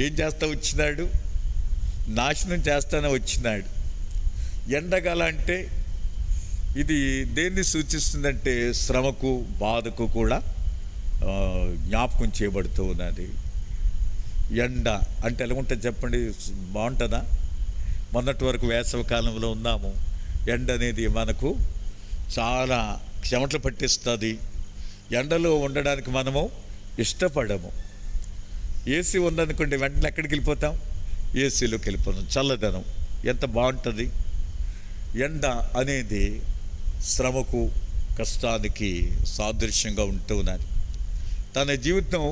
ఏం చేస్తూ వచ్చినాడు? నాశనం చేస్తానే వచ్చినాడు. ఎండగల అంటే ఇది దేన్ని సూచిస్తుందంటే శ్రమకు, బాధకు కూడా జ్ఞాపకం చేయబడుతూ ఉన్నది. ఎండ అంటే ఎలా ఉంటుంది చెప్పండి? బాగుంటుందా? మొన్నటి వరకు వేసవి కాలంలో ఉన్నాము, ఎండ అనేది మనకు చాలా చెమటలు పట్టిస్తుంది. ఎండలో ఉండడానికి మనము ఇష్టపడము. ఏసీ ఉందనుకోండి, వెంటనే ఎక్కడికి వెళ్ళిపోతాం? ఏసీలోకి వెళ్ళిపోతాం. చల్లదనం ఎంత బాగుంటుంది. ఎండ అనేది శ్రమకు, కష్టానికి సాదృశ్యంగా ఉంటూ ఉన్నది. తన జీవితం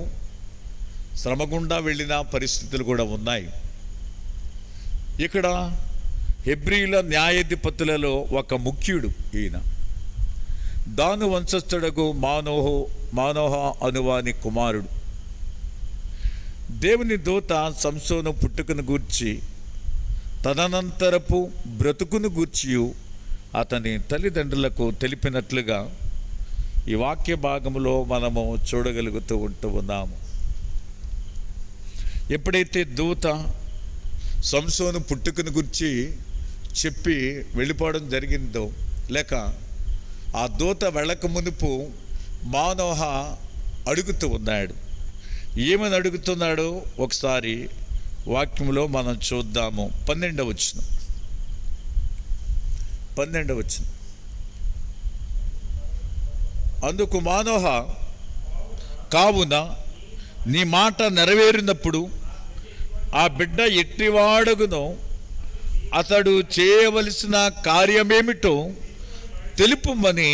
శ్రమ గుండా వెళ్ళిన పరిస్థితులు కూడా ఉన్నాయి. ఇక్కడ హెబ్రీల న్యాయాధిపతులలో ఒక ముఖ్యుడు ఈయన. దాను వంశస్థుడకు మానోహ అనువాని కుమారుడు. దేవుని దూత సంసోను పుట్టుకను గూర్చి, తదనంతరపు బ్రతుకును గూర్చి అతని తల్లిదండ్రులకు తెలిపినట్లుగా ఈ వాక్య భాగంలో మనము చూడగలుగుతూ ఉన్నాము. ఎప్పుడైతే దూత సంసోను పుట్టుకను గురించి చెప్పి వెళ్ళిపోవడం జరిగిందో, లేక ఆ దూత వెళ్ళక మునుపు మానోహ అడుగుతూ ఉన్నాడు. ఏమని అడుగుతున్నాడో ఒకసారి వాక్యంలో మనం చూద్దాము. 12వ వచనం. అందుకు మానోహ, కావున నీ మాట నెరవేరినప్పుడు ఆ బిడ్డ ఎట్టివాడగునో అతడు చేయవలసిన కార్యమేమిటో తెలుపుమని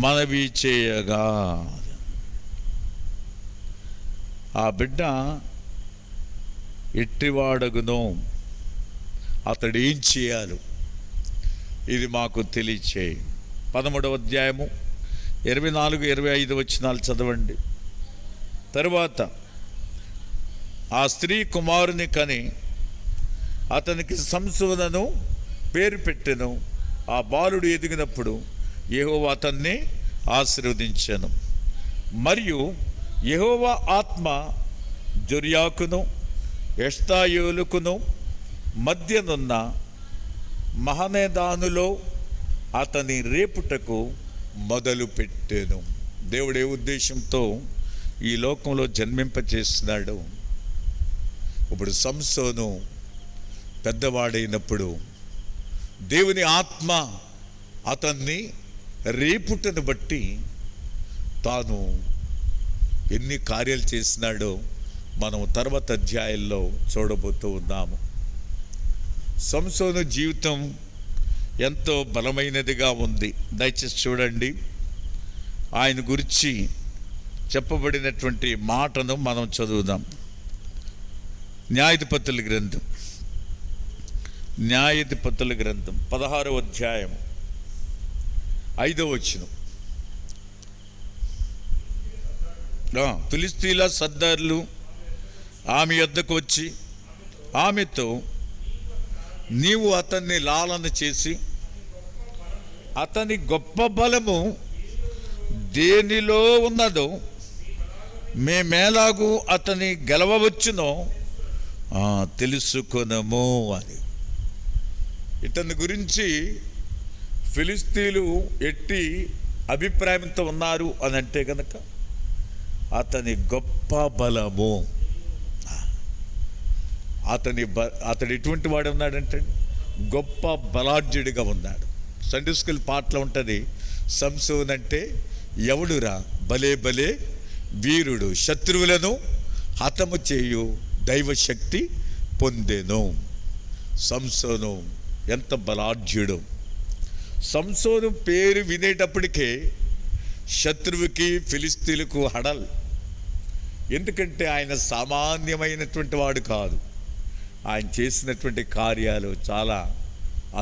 మనవి చేయగా, ఆ బిడ్డ ఎట్టివాడగునో అతడు ఏం చేయాలి, ఇది మాకు తెలియచేయి. 13వ అధ్యాయము 24-25 వచనాలు చదవండి. తరువాత ఆ స్త్రీ కుమారుని కని అతనికి సంసోనను పేరు పెట్టెను. ఆ బాలుడు ఎదిగినప్పుడు యెహోవా అతన్ని ఆశీర్వదించెను. మరియు యెహోవా ఆత్మ జొర్యాకును ఎష్తాయోలుకును మధ్యనున్న మహనేదానులో అతని రేపుటకు మొదలు పెట్టెను. దేవుడే ఉద్దేశంతో ఈ లోకంలో జన్మింపచేస్తున్నాడు. ఇప్పుడు సంసోను పెద్దవాడైనప్పుడు దేవుని ఆత్మ అతన్ని రేపుటను బట్టి తాను ఎన్ని కార్యాలు చేసినాడో మనం తర్వాత అధ్యాయంలో చూడబోతూ ఉన్నాము. సంసోను జీవితం ఎంతో బలమైనదిగా ఉంది. దయచేసి చూడండి. ఆయన గురించి చెప్పబడినటువంటి మాటను మనం చదువుదాం. న్యాయాధిపతుల గ్రంథం 16వ అధ్యాయం 5వ వచనం. ఫిలిష్తీయుల సర్దారులు ఆమె యొద్దకు వచ్చి ఆమెతో, నీవు అతన్ని లాలన చేసి అతని గొప్ప బలము దేనిలో ఉన్నదో మేమేలాగూ అతని గెలవవచ్చునో తెలుసుకొనము అని. ఇతని గురించి ఫిలిష్తీయులు ఎట్టి అభిప్రాయంతో ఉన్నారు అని అంటే కనుక, అతని గొప్ప బలము, అతడు ఎటువంటి వాడు ఉన్నాడంటే గొప్ప బలాఢ్యుడిగా ఉన్నాడు. సండే స్కూల్ పాటలో ఉంటుంది, సంసోన్ అంటే ఎవడురా భలే భలే వీరుడు, శత్రువులను హతము చేయు దైవశక్తి పొందెను. సంసోను ఎంత బలాఢ్యుడు. సంసోను పేరు వినేటప్పటికే శత్రువుకి ఫిలిష్తీయులకు హడల్. ఎందుకంటే ఆయన సామాన్యమైనటువంటి వాడు కాదు. ఆయన చేసినటువంటి కార్యాలు చాలా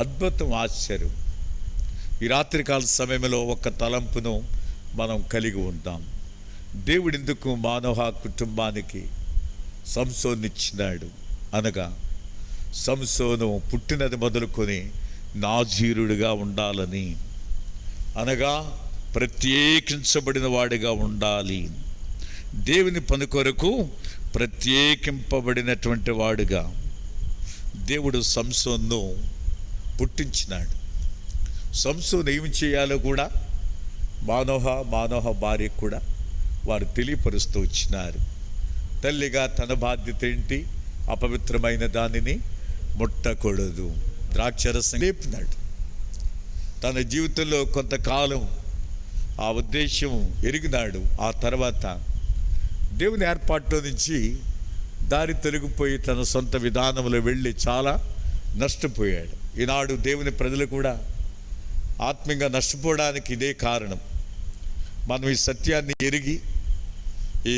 అద్భుతం, ఆశ్చర్యం. ఈ రాత్రికాల సమయంలో ఒక తలంపును మనం కలిగి ఉంటాం. దేవుడు ఎందుకు మానోహ కుటుంబానికి సంసోను ఇచ్చినాడు అనగా, సంసోను పుట్టినది మొదలుకొని నాజీరుడిగా ఉండాలని, అనగా ప్రత్యేకించబడిన వాడిగా ఉండాలి, దేవుని పని కొరకు ప్రత్యేకింపబడినటువంటి వాడుగా దేవుడు సంసోన్ను పుట్టించినాడు. సంసోను ఏమి చేయాలో కూడా మానోహ భార్య కూడా వారు తెలియపరుస్తూ వచ్చినారు. తల్లిగా తన బాధ్యత ఏంటి? అపవిత్రమైన దానిని ముట్టకూడదు. ద్రాక్షరసం లేపినాడు. తన జీవితంలో కొంతకాలం ఆ ఉద్దేశం ఎరిగినాడు. ఆ తర్వాత దేవుని ఏర్పాటులో నుంచి దారి తొలగిపోయి తన సొంత విధానంలో వెళ్ళి చాలా నష్టపోయాడు. ఈనాడు దేవుని ప్రజలు కూడా ఆత్మీయంగా నష్టపోవడానికి ఇదే కారణం. మనం ఈ సత్యాన్ని ఎరిగి ఈ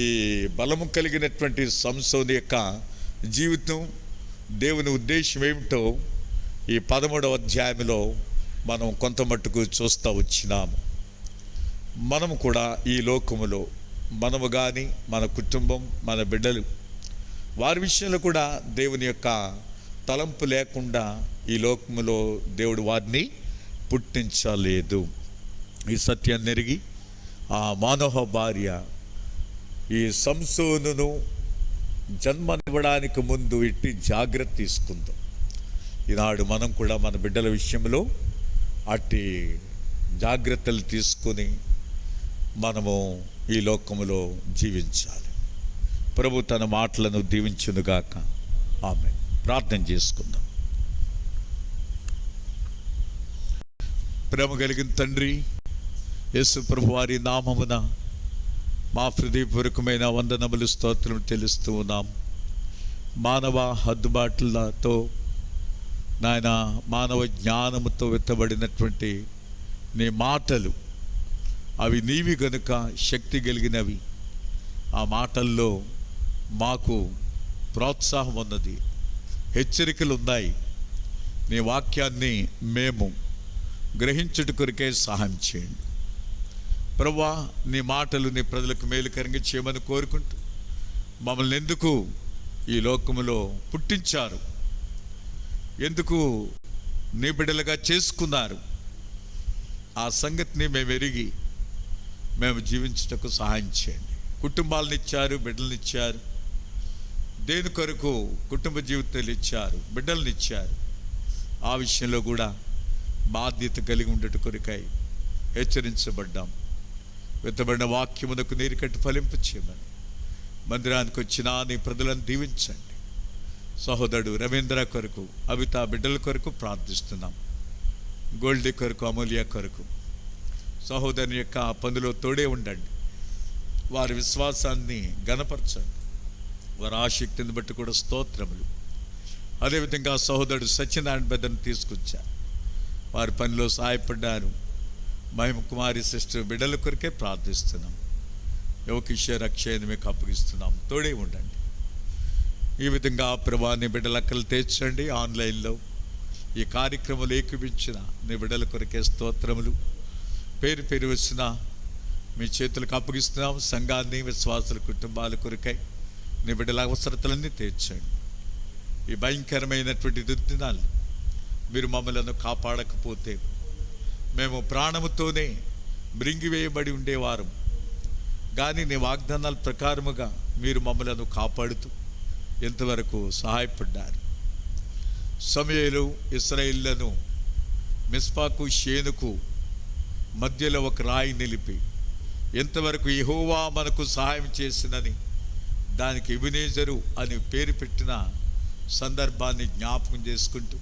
బలము కలిగినటువంటి సంసోను యొక్క జీవితం, దేవుని ఉద్దేశం ఏమిటో ఈ 13వ అధ్యాయంలో మనం కొంత మట్టుకు చూస్తూ వచ్చినాము. మనము కూడా ఈ లోకములో మనము కానీ, మన కుటుంబం, మన బిడ్డలు, వారి విషయంలో కూడా దేవుని యొక్క తలంపు లేకుండా ఈ లోకములో దేవుడు వారిని పుట్టించలేదు. ఈ సత్యాన్ని ఎరిగి ఆ మానోహ భార్య ఈ సంసోనును జన్మనివ్వడానికి ముందు ఇట్టి జాగ్రత్త తీసుకుంది. ఈనాడు మనం కూడా మన బిడ్డల విషయంలో అట్టి జాగ్రత్తలు తీసుకుని మనము ఈ లోకములో జీవించాలి. ప్రభు తన మాటలను దీవించునుగాక. ఆమేన్. ప్రార్థన చేసుకుందాం. ప్రేమ కలిగిన తండ్రి, యేసు ప్రభు వారి నామమున మా హృదయపూర్వకమైన వందనములు, స్తోత్రం తెలుస్తూ ఉన్నాం. మానవ హద్దుబాట్లతో నాయన, మానవ జ్ఞానముతో వెత్తబడినటువంటి నీ మాటలు అవి నీవి గనుక శక్తి కలిగినవి. ఆ మాటల్లో మాకు ప్రోత్సాహం ఉన్నది, హెచ్చరికలు ఉన్నాయి. నీ వాక్యాన్ని మేము గ్రహించుట కొరకే సహాయం చేయండి ప్రభువా. నీ మాటలు నీ ప్రజలకు మేలుకరంగా చేయమని కోరుకుంటూ, మమ్మల్ని ఎందుకు ఈ లోకములో పుట్టించారు, ఎందుకు నీ బిడ్డలుగా చేసుకున్నారు, ఆ సంగతిని మేము ఎరిగి మేము జీవించుటకు సహాయం చేయండి. కుటుంబాలను ఇచ్చారు, బిడ్డలను ఇచ్చారు. దేని కొరకు కుటుంబ జీవితాలు ఇచ్చారు, బిడ్డలను ఇచ్చారు. ఆ విషయంలో కూడా బాధ్యత కలిగి ఉండేట కొరకై హెచ్చరించబడ్డాం. వెత్తబడిన వాక్యమునకు నీరు కట్టి ఫలింపు చేయమని మందిరానికి వచ్చిన నీ ప్రజలను దీవించండి. సహోదరుడు రవీంద్ర కొరకు, అవిత బిడ్డల కొరకు ప్రార్థిస్తున్నాం. గోల్డీ కొరకు, అమూల్య కొరకు సహోదరుని యొక్క పనులో తోడే ఉండండి. వారి విశ్వాసాన్ని గణపరచండి. వారి ఆసక్తిని బట్టి కూడా స్తోత్రములు. అదేవిధంగా సహోదరుడు సత్యనారాయణ బిడ్డను తీసుకొచ్చారు, వారి పనిలో సహాయపడ్డారు. మహిమ కుమారి సిస్టర్ బిడ్డల కొరకే ప్రార్థిస్తున్నాం. యోకిషేర్ అక్షయని మీకు అప్పగిస్తున్నాం. తోడే ఉండండి. ఈ విధంగా ప్రభా నీ బిడ్డల అక్కలు తీర్చండి. ఆన్లైన్లో ఈ కార్యక్రమాలు ఏకీపించిన నీ బిడ్డల కొరకే స్తోత్రములు. పేరు పేరు వచ్చిన మీ చేతులకు అప్పగిస్తున్నాం. సంఘాన్ని, విశ్వాసుల కుటుంబాల కొరకై నీ బిడ్డల అవసరతలన్నీ తీర్చండి. ఈ భయంకరమైనటువంటి దుర్దినాలు మీరు మమ్మలను కాపాడకపోతే మేము ప్రాణముతోనే మృంగివేయబడి ఉండేవారం. కానీ నీ వాగ్దానాల ప్రకారముగా మీరు మమ్మలను కాపాడుతూ ఎంతవరకు సహాయపడ్డారు. సమూయేలు ఇశ్రాయేలును మిస్పాకు, షేనుకు మధ్యలో ఒక రాయి నిలిపి ఎంతవరకు యెహోవా మనకు సహాయం చేసినని దానికి ఎబెనెజరు అని పేరు పెట్టిన సందర్భాన్ని జ్ఞాపకం చేసుకుంటూ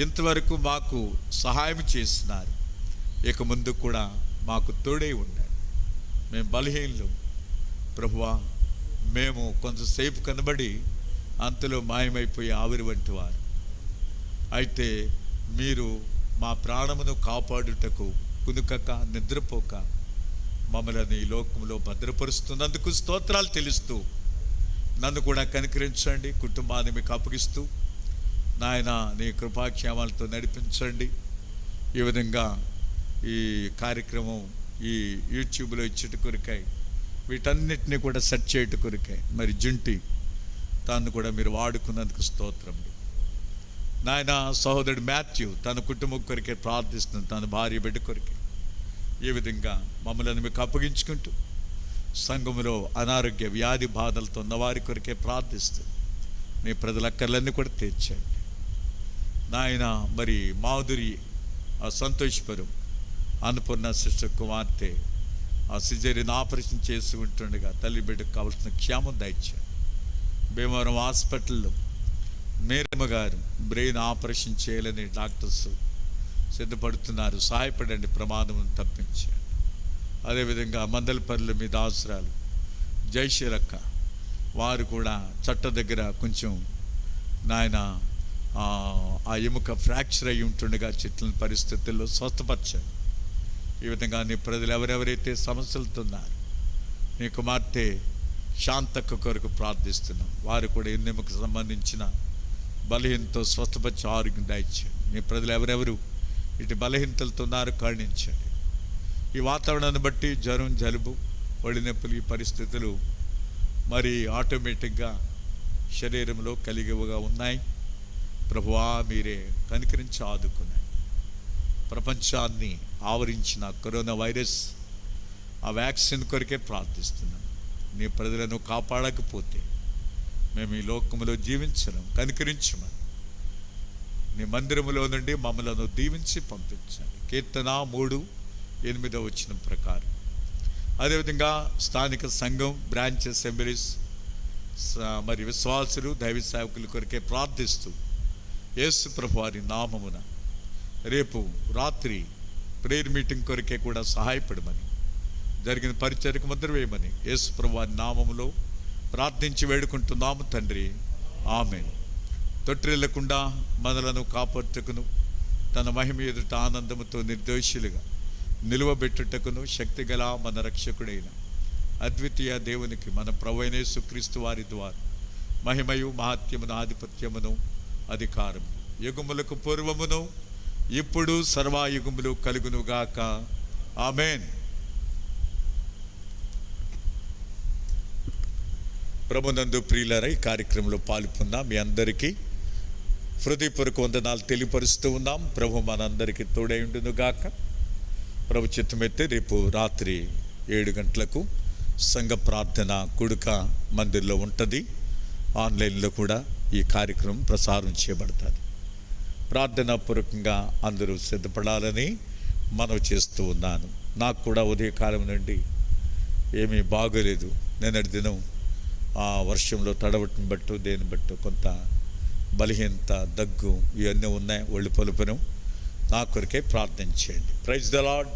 ఇంతవరకు మాకు సహాయం చేస్తున్నారు, ఇక ముందు కూడా మాకు తోడై ఉండాలి. మేము బలహీనలు ప్రభువా, మేము కొంతసేపు కనబడి అంతలో మాయమైపోయి ఆవిరి వంటి వారు. అయితే మీరు మా ప్రాణమును కాపాడుటకు కునుకక నిద్రపోక మమ్మల్ని ఈ లోకంలో భద్రపరుస్తున్నందుకు స్తోత్రాలు తెలుస్తూ నన్ను కూడా కనికరించండి. కుటుంబాన్ని మీకు అప్పగిస్తూ నాయన నీ కృపాక్షేమాలతో నడిపించండి. ఈ విధంగా ఈ కార్యక్రమం ఈ యూట్యూబ్లో ఇచ్చేట కొరికాయి, వీటన్నిటిని కూడా సెట్ చేయట కొరికాయి. మరి జుంటి తాను కూడా మీరు వాడుకున్నందుకు స్తోత్రములు నాయన. సహోదరుడు మాథ్యూ తన కుటుంబం కొరికే ప్రార్థిస్తుంది, తన భార్య బిడ్డ కొరికే. ఈ విధంగా మమ్మల్ని మీకు అప్పగించుకుంటూ సంఘములో అనారోగ్య వ్యాధి బాధలతో ఉన్నవారి కొరికే ప్రార్థిస్తుంది. నీ ప్రజల అక్కర్లన్నీ కూడా తీర్చండి నాయన. మరి మాధురి, ఆ సంతోషపురం అన్నపూర్ణ సిస్టర్ కుమార్తె ఆ సిజేరియన్ ఆపరేషన్ చేసి ఉంటుండగా తల్లి బిడ్డకు కావాల్సిన క్షేమం దయచేయండి. భీమవరం హాస్పిటల్లో మేరమ్మ గారు బ్రెయిన్ ఆపరేషన్ చేయాలని డాక్టర్స్ సిద్ధపడుతున్నారు. సహాయపడండి, ప్రమాదం తప్పించండి. అదేవిధంగా మందలపల్లి మీద ఆసురాలు జైశీలక్క వారు కూడా చట్ట దగ్గర కొంచెం నాయన ఆ ఎముక ఫ్రాక్చర్ అయి ఉంటుండగా చెట్ల పరిస్థితుల్లో స్వస్థపరచండి. ఈ విధంగా నీ ప్రజలు ఎవరెవరైతే సమస్యలతో ఉన్నారు, నీ కుమార్తె శాంతక్క కొరకు ప్రార్థిస్తున్నాం. వారు కూడా ఎన్నెముకు సంబంధించిన బలహీనతో స్వస్థపరిచి ఆరోగ్యం దయచేయండి. నీ ప్రజలు ఎవరెవరు ఇటు బలహీనతలతో ఉన్నారు కరుణించండి. ఈ వాతావరణాన్ని బట్టి జ్వరం, జలుబు, ఒళ్ళు నొప్పులు ఈ పరిస్థితులు మరి ఆటోమేటిక్గా శరీరంలో కలిగివగా ఉన్నాయి. ప్రభువా, మీరే కనికరించి ఆదుకున్నాయి. ప్రపంచాన్ని ఆవరించిన కరోనా వైరస్ ఆ వ్యాక్సిన్ కొరకే ప్రార్థిస్తున్నాం. నీ ప్రజలను కాపాడకపోతే మేము ఈ లోకంలో జీవించలేం. కనికరించమని నీ మందిరములో నుండి మమ్మలను దీవించి పంపించండి. కీర్తన 3:8 ప్రకారం. అదేవిధంగా స్థానిక సంఘం, బ్రాంచ్ అసెంబ్లీస్ మరి విశ్వాసులు, దైవ సేవకుల కొరకే ప్రార్థిస్తూ యేసు ప్రభు వారి నామమున రేపు రాత్రి ప్రేయర్ మీటింగ్ కొరకే కూడా సహాయపడమని, జరిగిన పరిచర్యకు ముద్ర వేయమని యేసు ప్రభు వారి నామములో ప్రార్థించి వేడుకుంటున్నాము తండ్రి. ఆమేన్. తొట్టిల్లకుండా మనలను కాపాడుటకును, తన మహిమ ఎదుట ఆనందముతో నిర్దోషులుగా నిలువబెట్టుటకును శక్తిగల మన రక్షకుడైన అద్వితీయ దేవునికి మన ప్రభువైన యేసుక్రీస్తు వారి ద్వారా మహిమయు, మహాత్యమును, ఆధిపత్యమును, అధికారము యుగములకు పూర్వమును ఇప్పుడు సర్వాయుగములు కలుగునుగాక. ఆమేన్. ప్రభునందు ప్రియులారా, ఈ కార్యక్రమంలో పాల్గొన్న మీ అందరికీ హృదయపూర్వక వందనాలు తెలియపరుస్తూ ఉన్నాం. ప్రభు మనందరికీ తోడై ఉండునుగాక. ప్రభు చిత్తమైతే రేపు రాత్రి 7 గంటలకు సంఘ ప్రార్థన కుడుక మందిర్లో ఉంటుంది. ఆన్లైన్లో కూడా ఈ కార్యక్రమం ప్రసారం చేయబడుతుంది. ప్రార్థనాపూర్వకంగా అందరూ సిద్ధపడాలని మనవి చేస్తూ ఉన్నాను. నాకు కూడా ఉదయకాలం నుండి ఏమీ బాగోలేదు. నిన్నటి దినం ఆ వర్షంలో తడవటం బట్టు దేని బట్టు కొంత బలహీనత, దగ్గు ఇవన్నీ ఉన్నాయి. ఒళ్ళు పలుపును నా కొరకే ప్రార్థన చేయండి. Praise the lord.